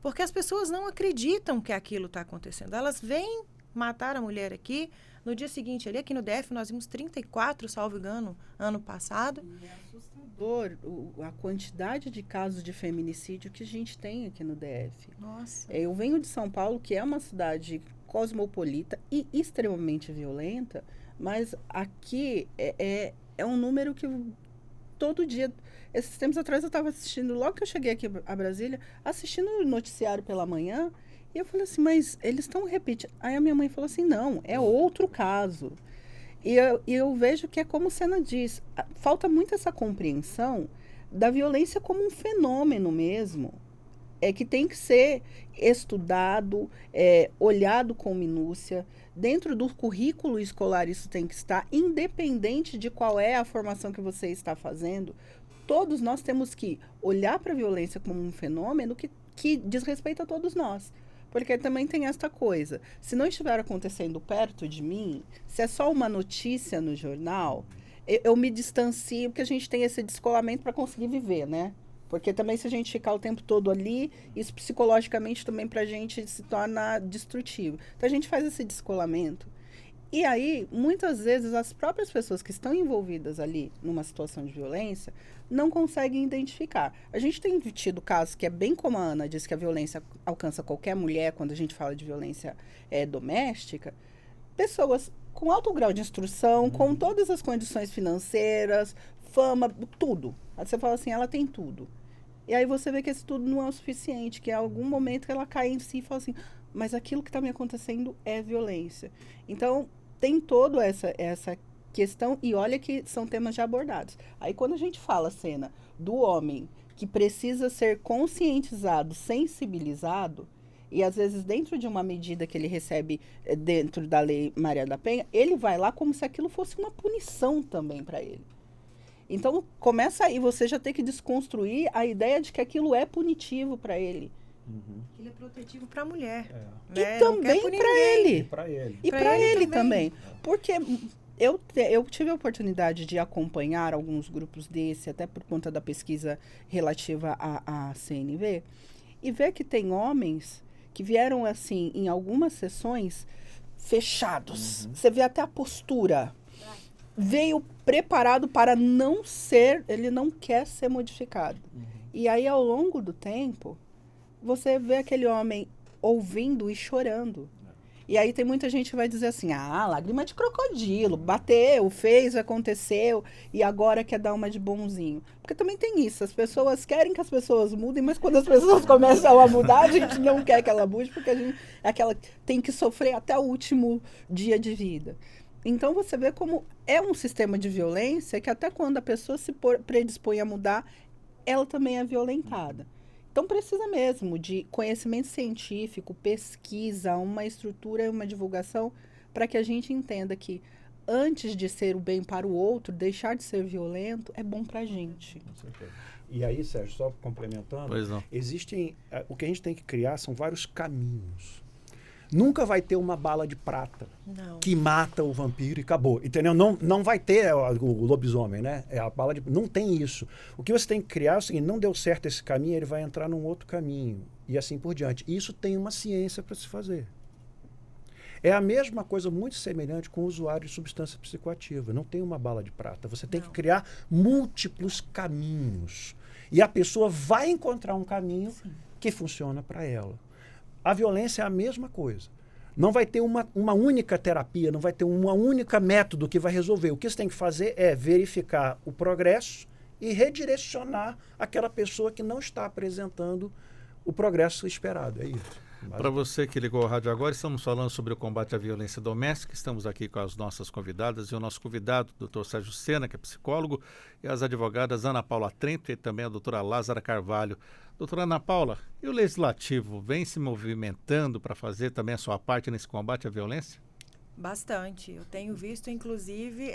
Porque as pessoas não acreditam que aquilo está acontecendo. Elas vêm matar a mulher aqui, no dia seguinte, ali aqui no DF, nós vimos 34, salvo engano, ano passado. É assustador a quantidade de casos de feminicídio que a gente tem aqui no DF. Nossa. Eu venho de São Paulo, que é uma cidade cosmopolita e extremamente violenta, mas aqui é um número que todo dia... Esses tempos atrás eu estava assistindo, logo que eu cheguei aqui a Brasília, assistindo o noticiário pela manhã, e eu falei assim, mas eles estão repetindo. Aí a minha mãe falou assim, não, é outro caso. E eu vejo que é como a Sena diz, falta muito essa compreensão da violência como um fenômeno mesmo, que tem que ser estudado, olhado com minúcia. Dentro do currículo escolar isso tem que estar, independente de qual é a formação que você está fazendo. Todos nós temos que olhar para a violência como um fenômeno que diz respeito a todos nós. Porque também tem esta coisa, se não estiver acontecendo perto de mim, se é só uma notícia no jornal, eu me distancio, porque a gente tem esse descolamento para conseguir viver, né? Porque também se a gente ficar o tempo todo ali, isso psicologicamente também pra gente se torna destrutivo. Então a gente faz esse descolamento. E aí, muitas vezes, as próprias pessoas que estão envolvidas ali numa situação de violência não conseguem identificar. A gente tem tido casos que é bem como a Ana disse, que a violência alcança qualquer mulher quando a gente fala de violência doméstica. Pessoas com alto grau de instrução, com todas as condições financeiras, fama, tudo. Aí você fala assim, ela tem tudo. E aí você vê que esse tudo não é o suficiente, que em algum momento ela cai em si e fala assim, mas aquilo que está me acontecendo é violência. Então, tem toda essa questão, e olha que são temas já abordados. Aí quando a gente fala, Sena, do homem que precisa ser conscientizado, sensibilizado, e às vezes dentro de uma medida que ele recebe dentro da Lei Maria da Penha, ele vai lá como se aquilo fosse uma punição também para ele. Então, começa aí, você já tem que desconstruir a ideia de que aquilo é punitivo para ele. Ele é protetivo para a mulher. E Né? também para ele. E para ele. E para ele também. Porque eu tive a oportunidade de acompanhar alguns grupos desse, até por conta da pesquisa relativa à CNV, e ver que tem homens que vieram, assim, em algumas sessões, fechados. Você vê até a postura. Veio preparado para não ser, ele não quer ser modificado. E aí, ao longo do tempo, você vê aquele homem ouvindo e chorando. E aí tem muita gente que vai dizer assim, lágrima de crocodilo, bateu, fez, aconteceu, e agora quer dar uma de bonzinho. Porque também tem isso, as pessoas querem que as pessoas mudem, mas quando as pessoas começam a mudar, a gente não quer que ela mude, porque a gente é aquela tem que sofrer até o último dia de vida. Então você vê como é um sistema de violência que até quando a pessoa se predispõe a mudar, ela também é violentada. Então, precisa mesmo de conhecimento científico, pesquisa, uma estrutura e uma divulgação para que a gente entenda que, antes de ser o bem para o outro, deixar de ser violento é bom para a gente. Com certeza. E aí, Sérgio, só complementando, existem, o que a gente tem que criar são vários caminhos. Nunca vai ter uma bala de prata que mata o vampiro e acabou, entendeu? Não vai ter o lobisomem, né? Não tem isso. O que você tem que criar é o seguinte, não deu certo esse caminho, ele vai entrar num outro caminho e assim por diante. Isso tem uma ciência para se fazer. É a mesma coisa muito semelhante com o usuário de substância psicoativa. Não tem uma bala de prata. Você tem que criar múltiplos caminhos. E a pessoa vai encontrar um caminho que funciona para ela. A violência é a mesma coisa. Não vai ter uma única terapia, não vai ter uma única método que vai resolver. O que você tem que fazer é verificar o progresso e redirecionar aquela pessoa que não está apresentando o progresso esperado. É isso. Para você que ligou ao rádio agora, estamos falando sobre o combate à violência doméstica. Estamos aqui com as nossas convidadas e o nosso convidado, o Dr. Sérgio Sena, que é psicólogo, e as advogadas Ana Paula Trento e também a doutora Lázara Carvalho. Doutora Ana Paula, e o Legislativo vem se movimentando para fazer também a sua parte nesse combate à violência? Bastante. Eu tenho visto, inclusive,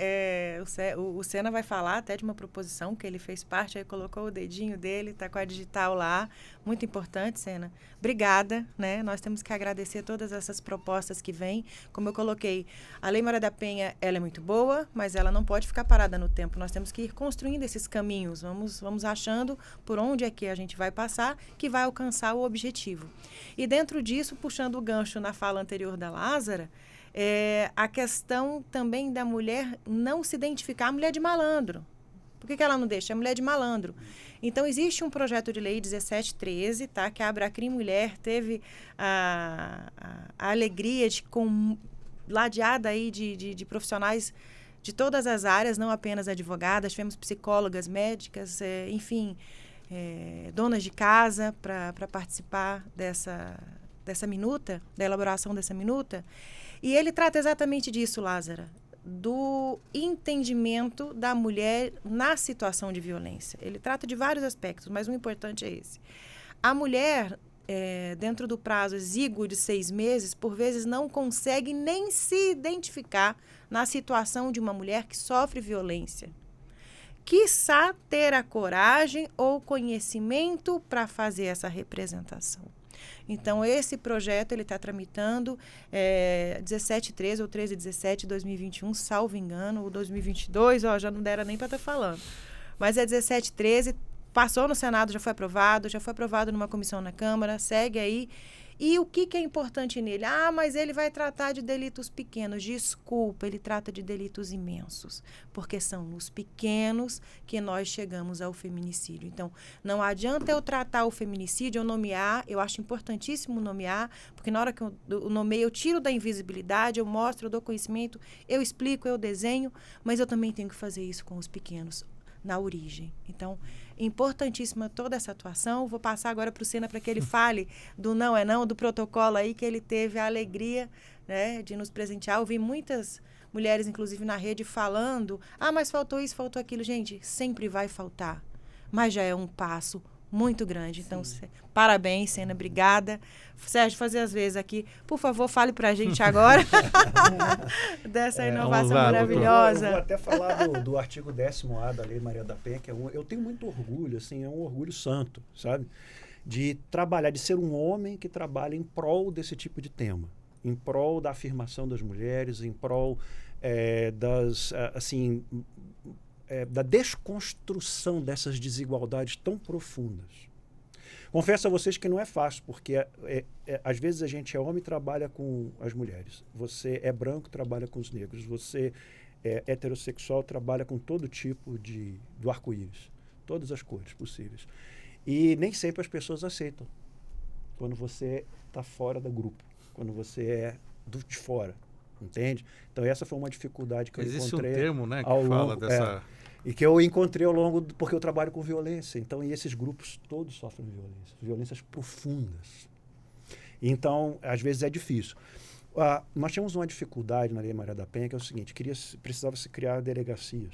o Sena vai falar até de uma proposição que ele fez parte, aí colocou o dedinho dele, está com a digital lá. Muito importante, Sena. Obrigada, né? Nós temos que agradecer todas essas propostas que vêm. Como eu coloquei, a Lei Maria da Penha, ela é muito boa, mas ela não pode ficar parada no tempo. Nós temos que ir construindo esses caminhos. Vamos achando por onde é que a gente vai passar, que vai alcançar o objetivo. E dentro disso, puxando o gancho na fala anterior da Lázara, a questão também da mulher não se identificar a mulher de malandro. Por que ela não deixa? É mulher de malandro. Então, existe um projeto de lei 1713, tá, que a Abracrim Mulher teve a alegria de, ladeada aí de profissionais de todas as áreas, não apenas advogadas, tivemos psicólogas, médicas, enfim, donas de casa para participar dessa minuta, da elaboração dessa minuta. E ele trata exatamente disso, Lázara, do entendimento da mulher na situação de violência. Ele trata de vários aspectos, mas o importante é esse. A mulher, dentro do prazo exíguo de 6 meses, por vezes não consegue nem se identificar na situação de uma mulher que sofre violência. Quiçá ter a coragem ou conhecimento para fazer essa representação. Então, esse projeto ele está tramitando 1713 ou 1317 de 2021, salvo engano, ou 2022, já não dera nem para estar falando. Mas é 1713, passou no Senado, já foi aprovado numa comissão na Câmara, segue aí. E o que é importante nele? Mas ele vai tratar de delitos pequenos. Desculpa, ele trata de delitos imensos, porque são nos pequenos que nós chegamos ao feminicídio. Então, não adianta eu tratar o feminicídio, eu nomear, eu acho importantíssimo nomear, porque na hora que eu nomeio, eu tiro da invisibilidade, eu mostro, eu dou conhecimento, eu explico, eu desenho, mas eu também tenho que fazer isso com os pequenos, na origem. Então, importantíssima toda essa atuação. Vou passar agora para o Sena para que ele fale do Não é Não, do protocolo aí, que ele teve a alegria, né, de nos presentear. Eu vi muitas mulheres, inclusive na rede, falando, mas faltou isso, faltou aquilo. Gente, sempre vai faltar, mas já é um passo muito grande. Então, parabéns, Sena, obrigada. Sérgio, fazer as vezes aqui. Por favor, fale para a gente agora dessa inovação maravilhosa. Eu vou até falar do artigo 10º-A da Lei Maria da Penha, que eu tenho muito orgulho, assim, é um orgulho santo, sabe? De trabalhar, de ser um homem que trabalha em prol desse tipo de tema, em prol da afirmação das mulheres, em prol da desconstrução dessas desigualdades tão profundas. Confesso a vocês que não é fácil, porque às vezes a gente é homem e trabalha com as mulheres. Você é branco, trabalha com os negros. Você é heterossexual, trabalha com todo tipo do arco-íris. Todas as cores possíveis. E nem sempre as pessoas aceitam quando você está fora do grupo, quando você é de fora, entende? Então essa foi uma dificuldade que eu encontrei. Existe um termo, né, que fala dessa... E que eu encontrei ao longo porque eu trabalho com violência. Então, e esses grupos todos sofrem violência, violências profundas. Então, às vezes é difícil. Nós tínhamos uma dificuldade na Lei Maria da Penha, que é o seguinte, precisava se criar delegacias.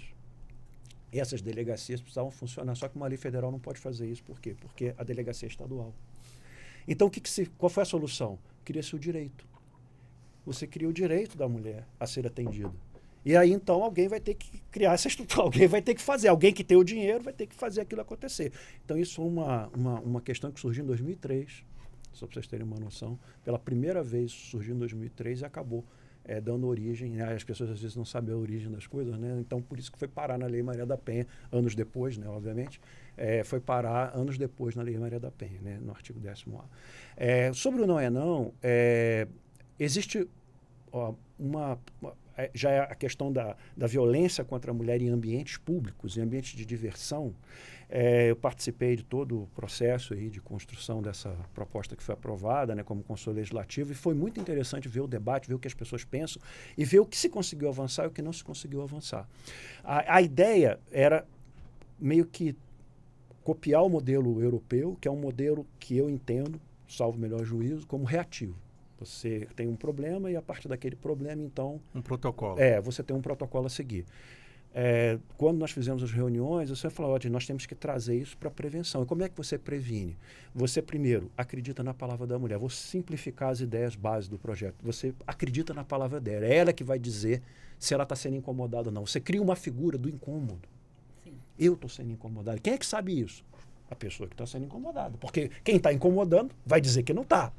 E essas delegacias precisavam funcionar, só que uma lei federal não pode fazer isso. Por quê? Porque a delegacia é estadual. Então, qual foi a solução? Cria-se o direito. Você cria o direito da mulher a ser atendida. E aí, então, alguém vai ter que criar essa estrutura, alguém vai ter que fazer, alguém que tem o dinheiro vai ter que fazer aquilo acontecer. Então, isso é uma questão que surgiu em 2003, só para vocês terem uma noção. Pela primeira vez surgiu em 2003 e acabou dando origem, né? As pessoas às vezes não sabem a origem das coisas, né? Então, por isso que foi parar na Lei Maria da Penha, anos depois, né? Obviamente, foi parar anos depois na Lei Maria da Penha, né? No artigo 10º-A. Sobre o Não é Não, existe já é a questão da violência contra a mulher em ambientes públicos, em ambientes de diversão. Eu participei de todo o processo aí de construção dessa proposta que foi aprovada, né, como consultor legislativo, e foi muito interessante ver o debate, ver o que as pessoas pensam e ver o que se conseguiu avançar e o que não se conseguiu avançar. A ideia era meio que copiar o modelo europeu, que é um modelo que eu entendo, salvo o melhor juízo, como reativo. Você tem um problema e a partir daquele problema, então... Um protocolo. Você tem um protocolo a seguir. Quando nós fizemos as reuniões, você falou, nós temos que trazer isso para a prevenção. E como é que você previne? Você, primeiro, acredita na palavra da mulher. Vou simplificar as ideias básicas do projeto. Você acredita na palavra dela. É ela que vai dizer se ela está sendo incomodada ou não. Você cria uma figura do incômodo. Sim. Eu estou sendo incomodado. Quem é que sabe isso? A pessoa que está sendo incomodada. Porque quem está incomodando vai dizer que não está.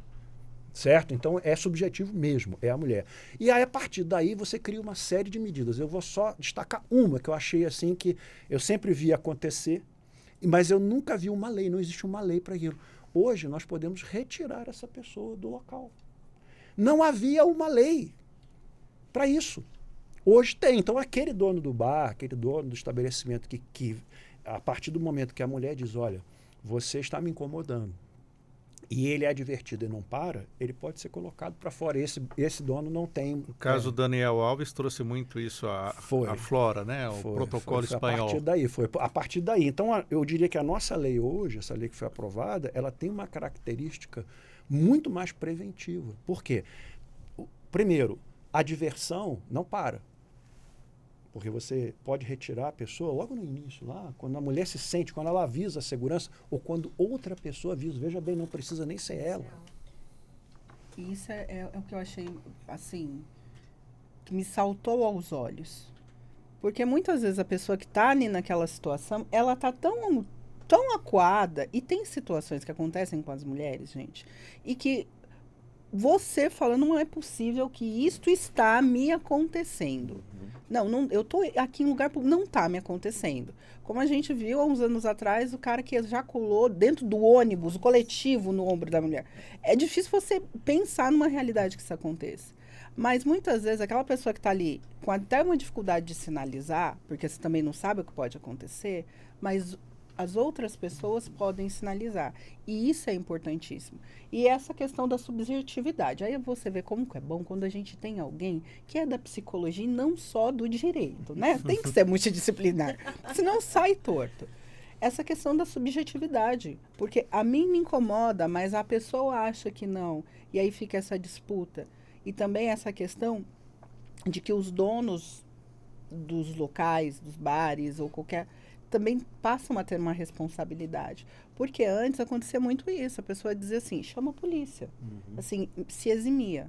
Certo? Então, é subjetivo mesmo, é a mulher. E aí, a partir daí, você cria uma série de medidas. Eu vou só destacar uma que eu achei assim que eu sempre vi acontecer, mas eu nunca vi uma lei, não existe uma lei para aquilo. Hoje, nós podemos retirar essa pessoa do local. Não havia uma lei para isso. Hoje tem. Então, aquele dono do bar, aquele dono do estabelecimento que a partir do momento que a mulher diz, olha, você está me incomodando, e ele é advertido e não para, ele pode ser colocado para fora. Esse dono não tem... O caso Daniel Alves trouxe muito isso a Flora, né? O protocolo espanhol. Foi a partir daí. Então, eu diria que a nossa lei hoje, essa lei que foi aprovada, ela tem uma característica muito mais preventiva. Por quê? Primeiro, a diversão não para. Porque você pode retirar a pessoa logo no início, lá, quando a mulher se sente, quando ela avisa a segurança, ou quando outra pessoa avisa. Veja bem, não precisa nem ser ela. Isso é o que eu achei, assim, que me saltou aos olhos. Porque muitas vezes a pessoa que está ali naquela situação, ela está tão acuada, e tem situações que acontecem com as mulheres, gente, e que você fala, não é possível que isto está me acontecendo. Não, eu estou aqui em lugar público, não está me acontecendo. Como a gente viu há uns anos atrás, o cara que ejaculou dentro do ônibus, o coletivo no ombro da mulher. É difícil você pensar numa realidade que isso aconteça. Mas muitas vezes aquela pessoa que está ali com até uma dificuldade de sinalizar, porque você também não sabe o que pode acontecer, mas as outras pessoas podem sinalizar. E isso é importantíssimo. E essa questão da subjetividade. Aí você vê como que é bom quando a gente tem alguém que é da psicologia e não só do direito, né? Tem que ser multidisciplinar, senão sai torto. Essa questão da subjetividade. Porque a mim me incomoda, mas a pessoa acha que não. E aí fica essa disputa. E também essa questão de que os donos dos locais, dos bares ou qualquer... também passam a ter uma responsabilidade. Porque antes acontecia muito isso. A pessoa dizia assim, chama a polícia. Assim, se eximia.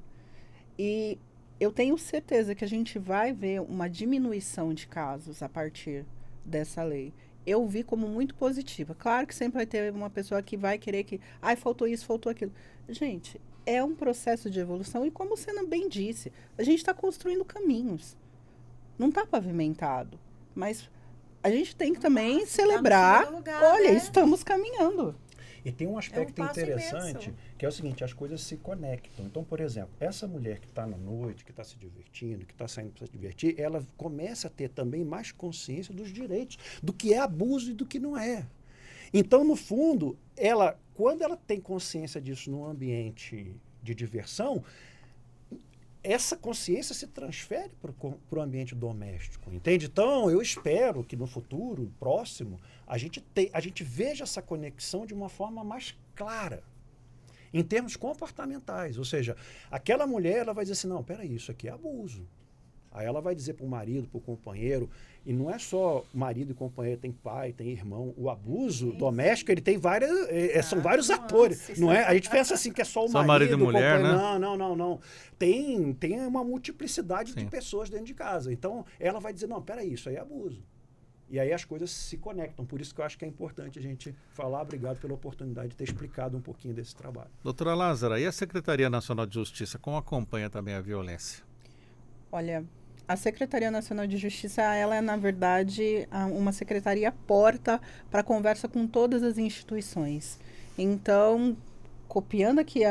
E eu tenho certeza que a gente vai ver uma diminuição de casos a partir dessa lei. Eu vi como muito positiva. Claro que sempre vai ter uma pessoa que vai querer que... Ai, faltou isso, faltou aquilo. Gente, é um processo de evolução. E como você bem disse, a gente está construindo caminhos. Não está pavimentado. Mas... a gente tem que também celebrar, olha, estamos caminhando. E tem um aspecto interessante, imenso. que é o seguinte, as coisas se conectam. Então, por exemplo, essa mulher que está na noite, que está se divertindo, que está saindo para se divertir, ela começa a ter também mais consciência dos direitos, do que é abuso e do que não é. Então, no fundo, quando ela tem consciência disso num ambiente de diversão, essa consciência se transfere para o ambiente doméstico, entende? Então, eu espero que no futuro próximo a gente veja essa conexão de uma forma mais clara, em termos comportamentais. Ou seja, aquela mulher ela vai dizer assim, não, peraí, isso aqui é abuso. Aí ela vai dizer para o marido, para o companheiro, e não é só marido e companheiro, tem pai, tem irmão. O abuso doméstico, ele tem são vários atores, não é? A gente pensa assim que é só o marido e mulher, né? Não. Tem uma multiplicidade de pessoas dentro de casa. Então, ela vai dizer, não, peraí, isso aí é abuso. E aí as coisas se conectam. Por isso que eu acho que é importante a gente falar. Obrigado pela oportunidade de ter explicado um pouquinho desse trabalho. Doutora Lázara, e a Secretaria Nacional de Justiça, como acompanha também a violência? Olha, a Secretaria Nacional de Justiça, ela é, na verdade, uma secretaria porta para conversa com todas as instituições. Então, copiando aqui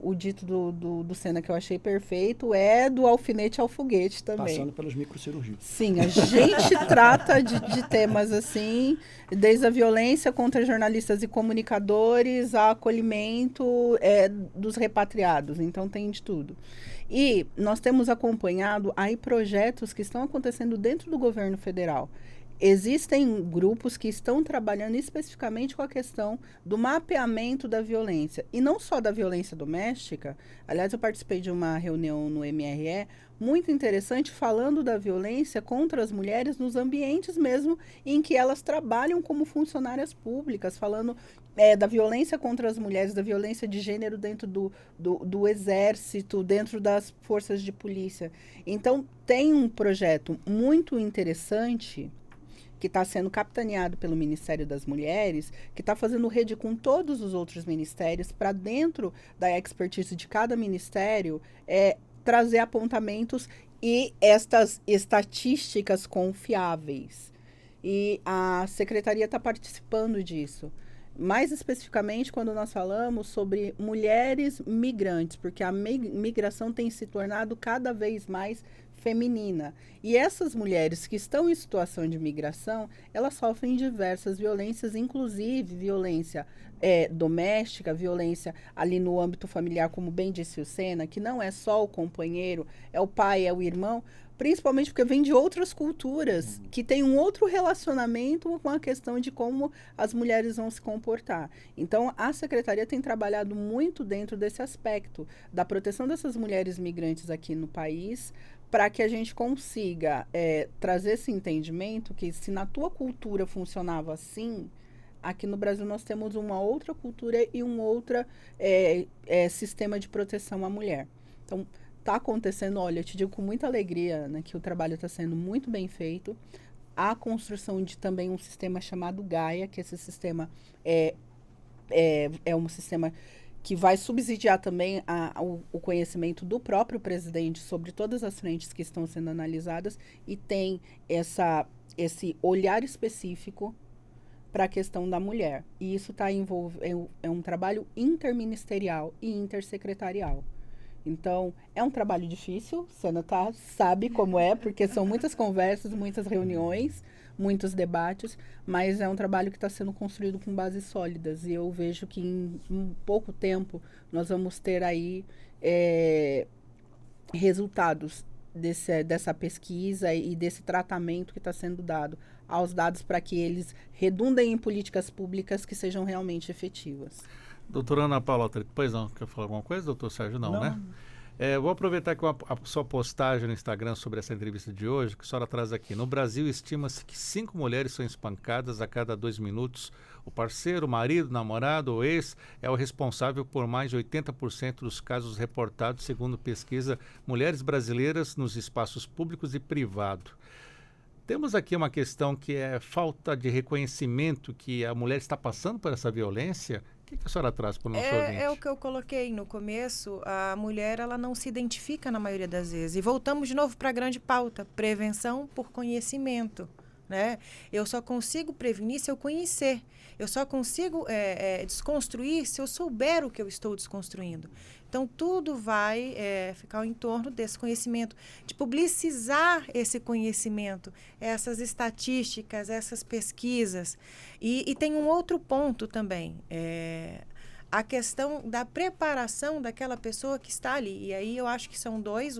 o dito do Sena, que eu achei perfeito, é do alfinete ao foguete também. Passando pelos microcirurgias. Sim, a gente trata de temas assim, desde a violência contra jornalistas e comunicadores, a acolhimento dos repatriados. Então, tem de tudo. E nós temos acompanhado aí projetos que estão acontecendo dentro do governo federal. Existem grupos que estão trabalhando especificamente com a questão do mapeamento da violência. E não só da violência doméstica. Aliás, eu participei de uma reunião no MRE muito interessante falando da violência contra as mulheres nos ambientes mesmo em que elas trabalham como funcionárias públicas, falando da violência contra as mulheres, da violência de gênero dentro do exército, dentro das forças de polícia. Então, tem um projeto muito interessante que está sendo capitaneado pelo Ministério das Mulheres, que está fazendo rede com todos os outros ministérios para dentro da expertise de cada ministério trazer apontamentos e estas estatísticas confiáveis. E a Secretaria está participando disso. Mais especificamente quando nós falamos sobre mulheres migrantes, porque a migração tem se tornado cada vez mais feminina. E essas mulheres que estão em situação de migração, elas sofrem diversas violências, inclusive violência doméstica, violência ali no âmbito familiar, como bem disse o Sena, que não é só o companheiro, é o pai, é o irmão, principalmente porque vem de outras culturas, que tem um outro relacionamento com a questão de como as mulheres vão se comportar. Então, a Secretaria tem trabalhado muito dentro desse aspecto da proteção dessas mulheres migrantes aqui no país, para que a gente consiga trazer esse entendimento que se na tua cultura funcionava assim, aqui no Brasil nós temos uma outra cultura e um outro sistema de proteção à mulher. Então, está acontecendo, olha, eu te digo com muita alegria, né, que o trabalho está sendo muito bem feito. A construção de também um sistema chamado Gaia, que esse sistema é um sistema que vai subsidiar também o conhecimento do próprio presidente sobre todas as frentes que estão sendo analisadas e tem esse olhar específico para a questão da mulher. E isso é um trabalho interministerial e intersecretarial. Então, é um trabalho difícil, Sena sabe como é, porque são muitas conversas, muitas reuniões, muitos debates, mas é um trabalho que está sendo construído com bases sólidas. E eu vejo que em pouco tempo nós vamos ter aí resultados dessa pesquisa e desse tratamento que está sendo dado aos dados para que eles redundem em políticas públicas que sejam realmente efetivas. Doutora Ana Paula, pois não, quer falar alguma coisa, doutor Sérgio? Não, né? Vou aproveitar que a sua postagem no Instagram sobre essa entrevista de hoje, que a senhora traz aqui. No Brasil, estima-se que 5 mulheres são espancadas a cada 2 minutos. O parceiro, o marido, o namorado ou ex é o responsável por mais de 80% dos casos reportados, segundo pesquisa Mulheres Brasileiras nos Espaços Públicos e Privado. Temos aqui uma questão que é falta de reconhecimento que a mulher está passando por essa violência. O que a senhora traz para o nosso ouvinte? É o que eu coloquei no começo. A mulher ela não se identifica na maioria das vezes. E voltamos de novo para a grande pauta. Prevenção por conhecimento. Né? Eu só consigo prevenir se eu conhecer. Eu só consigo desconstruir se eu souber o que eu estou desconstruindo. Então, tudo vai ficar em torno desse conhecimento, de publicizar esse conhecimento, essas estatísticas, essas pesquisas. E tem um outro ponto também, a questão da preparação daquela pessoa que está ali. E aí eu acho que são 2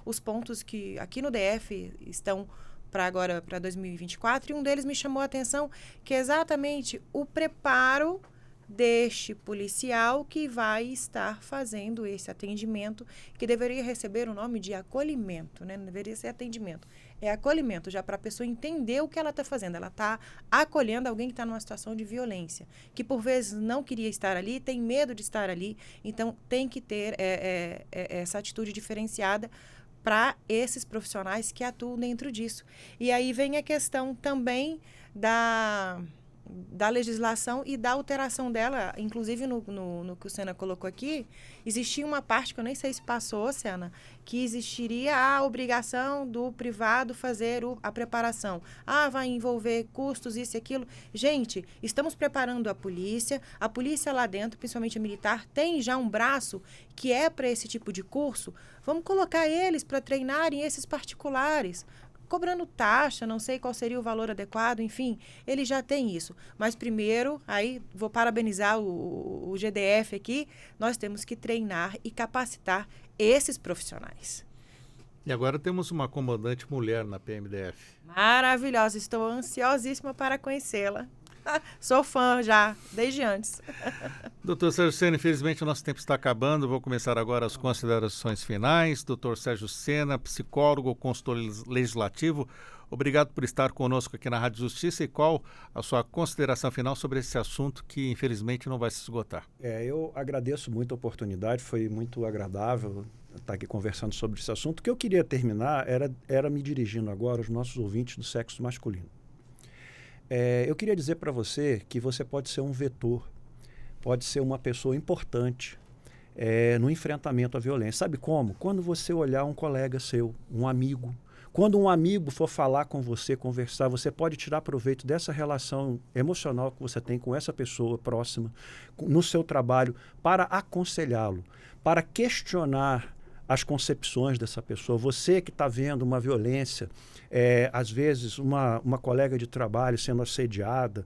os pontos que aqui no DF estão para 2024, e um deles me chamou a atenção, que é exatamente o preparo deste policial que vai estar fazendo esse atendimento, que deveria receber o nome de acolhimento, né? Não deveria ser atendimento, é acolhimento, já para a pessoa entender o que ela está fazendo. Ela está acolhendo alguém que está numa situação de violência, que por vezes não queria estar ali, tem medo de estar ali, então tem que ter essa atitude diferenciada para esses profissionais que atuam dentro disso. E aí vem a questão também da legislação e da alteração dela, inclusive no que o Sena colocou aqui, existia uma parte que eu nem sei se passou, Sena, que existiria a obrigação do privado fazer a preparação. Vai envolver custos, isso e aquilo. Gente, estamos preparando a polícia lá dentro, principalmente a militar, tem já um braço que é para esse tipo de curso. Vamos colocar eles para treinarem esses particulares, cobrando taxa, não sei qual seria o valor adequado, enfim, ele já tem isso. Mas primeiro, aí vou parabenizar o GDF aqui, nós temos que treinar e capacitar esses profissionais. E agora temos uma comandante mulher na PMDF. Maravilhosa, estou ansiosíssima para conhecê-la. Sou fã já, desde antes. Doutor Sérgio Sena, infelizmente o nosso tempo está acabando. Vou começar agora as considerações finais. Doutor Sérgio Sena, psicólogo, consultor legislativo, obrigado por estar conosco aqui na Rádio Justiça. E qual a sua consideração final sobre esse assunto que infelizmente não vai se esgotar? Eu agradeço muito a oportunidade, foi muito agradável estar aqui conversando sobre esse assunto. O que eu queria terminar era me dirigindo agora aos nossos ouvintes do sexo masculino. Eu queria dizer para você que você pode ser um vetor, pode ser uma pessoa importante no enfrentamento à violência. Sabe como? Quando você olhar um colega seu, um amigo, quando um amigo for falar com você, conversar, você pode tirar proveito dessa relação emocional que você tem com essa pessoa próxima, no seu trabalho, para aconselhá-lo, para questionar as concepções dessa pessoa. Você que está vendo uma violência, às vezes uma colega de trabalho sendo assediada,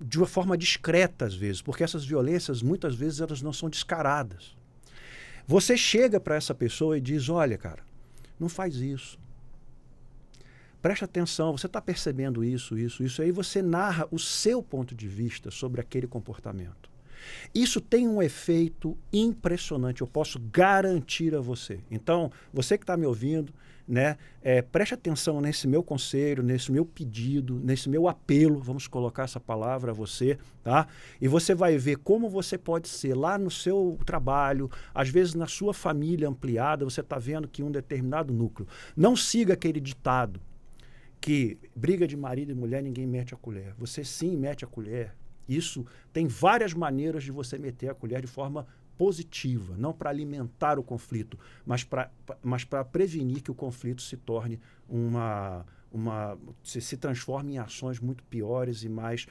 de uma forma discreta às vezes, porque essas violências muitas vezes elas não são descaradas. Você chega para essa pessoa e diz, olha cara, não faz isso. Preste atenção, você está percebendo isso. Aí você narra o seu ponto de vista sobre aquele comportamento. Isso tem um efeito impressionante, eu posso garantir a você. Então, você que está me ouvindo, né, preste atenção nesse meu conselho, nesse meu pedido, nesse meu apelo, vamos colocar essa palavra a você, tá? E você vai ver como você pode ser lá no seu trabalho, às vezes na sua família ampliada, você está vendo que um determinado núcleo. Não siga aquele ditado que briga de marido e mulher ninguém mete a colher. Você sim mete a colher. Isso tem várias maneiras de você meter a colher de forma positiva, não para alimentar o conflito, mas para prevenir que o conflito se torne se transforme em ações muito piores e mais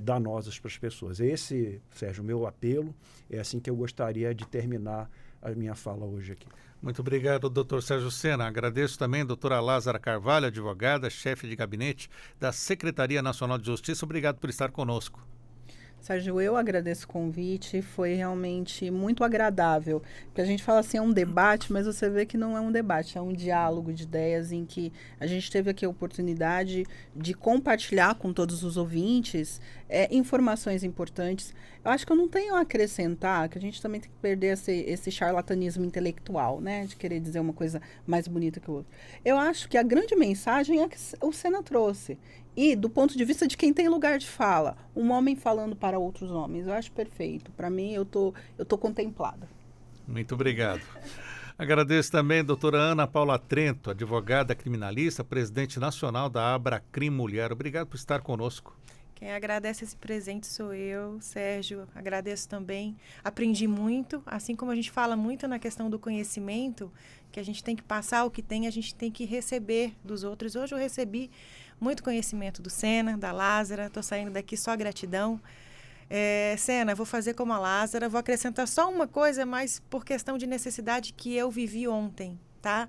danosas para as pessoas. Esse, Sérgio, o meu apelo, é assim que eu gostaria de terminar a minha fala hoje aqui. Muito obrigado, doutor Sérgio Sena. Agradeço também a doutora Lázara Carvalho, advogada, chefe de gabinete da Secretaria Nacional de Justiça. Obrigado por estar conosco. Sérgio, eu agradeço o convite, foi realmente muito agradável, porque a gente fala assim, é um debate, mas você vê que não é um debate, é um diálogo de ideias em que a gente teve aqui a oportunidade de compartilhar com todos os ouvintes informações importantes. Eu acho que eu não tenho a acrescentar, que a gente também tem que perder esse charlatanismo intelectual, né, de querer dizer uma coisa mais bonita que o outro. Eu acho que a grande mensagem é que o Sena trouxe. E, do ponto de vista de quem tem lugar de fala, um homem falando para outros homens, eu acho perfeito. Para mim, eu tô contemplada. Muito obrigado. Agradeço também a doutora Ana Paula Trento, advogada criminalista, presidente nacional da Abracrim Mulher. Obrigado por estar conosco. Quem agradece esse presente sou eu, Sérgio. Agradeço também. Aprendi muito, assim como a gente fala muito na questão do conhecimento, que a gente tem que passar o que tem, a gente tem que receber dos outros. Hoje eu recebi muito conhecimento do Sena, da Lázara. Estou saindo daqui só gratidão. Sena, vou fazer como a Lázara. Vou acrescentar só uma coisa, mas por questão de necessidade que eu vivi ontem, tá?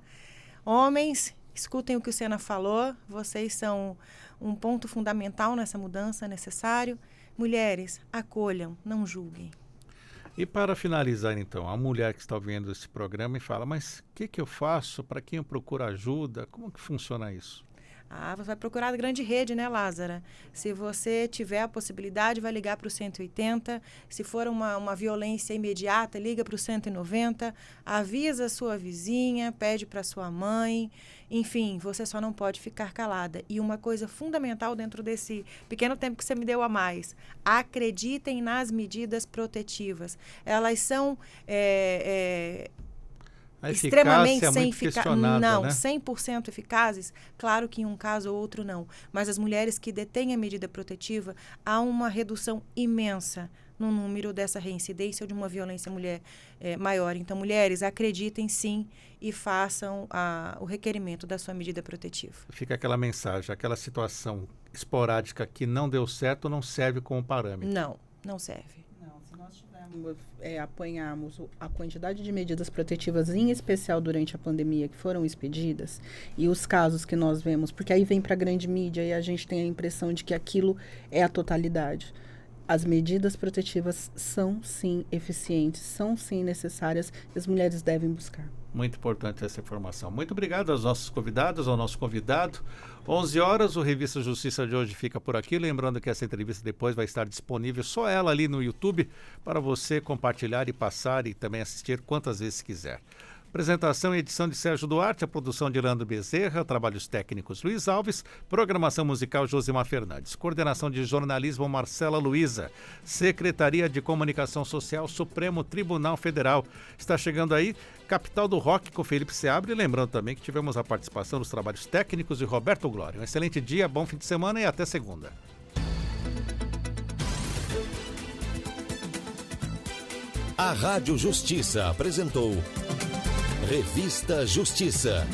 Homens, escutem o que o Sena falou. Vocês são um ponto fundamental nessa mudança necessário. Mulheres, acolham, não julguem. E para finalizar, então, a mulher que está ouvindo esse programa e fala, mas o que eu faço? Para quem eu procuro ajuda? Como que funciona isso? Você vai procurar a grande rede, né, Lázara? Se você tiver a possibilidade, vai ligar para o 180. Se for uma violência imediata, liga para o 190. Avisa a sua vizinha, pede para sua mãe. Enfim, você só não pode ficar calada. E uma coisa fundamental dentro desse pequeno tempo que você me deu a mais, acreditem nas medidas protetivas. Elas são extremamente é muito questionada, não, né? 100% eficazes, claro que em um caso ou outro não, mas as mulheres que detêm a medida protetiva, há uma redução imensa no número dessa reincidência ou de uma violência maior. Então, mulheres, acreditem sim e façam o requerimento da sua medida protetiva. Fica aquela mensagem, aquela situação esporádica que não deu certo não serve como parâmetro. Não serve. Apanharmos a quantidade de medidas protetivas, em especial durante a pandemia, que foram expedidas, e os casos que nós vemos, porque aí vem para a grande mídia e a gente tem a impressão de que aquilo é a totalidade. As medidas protetivas são sim eficientes, são sim necessárias e as mulheres devem buscar. Muito importante essa informação. Muito obrigado aos nossos convidados, ao nosso convidado. 11 horas, o Revista Justiça de hoje fica por aqui. Lembrando que essa entrevista depois vai estar disponível, só ela ali no YouTube, para você compartilhar e passar e também assistir quantas vezes quiser. Apresentação e edição de Sérgio Duarte, a produção de Leandro Bezerra, trabalhos técnicos Luiz Alves, programação musical Josimar Fernandes, coordenação de jornalismo Marcela Luiza, Secretaria de Comunicação Social Supremo Tribunal Federal. Está chegando aí Capital do Rock com Felipe Seabra, e lembrando também que tivemos a participação dos trabalhos técnicos de Roberto Glória. Um excelente dia, bom fim de semana e até segunda. A Rádio Justiça apresentou Revista Justiça.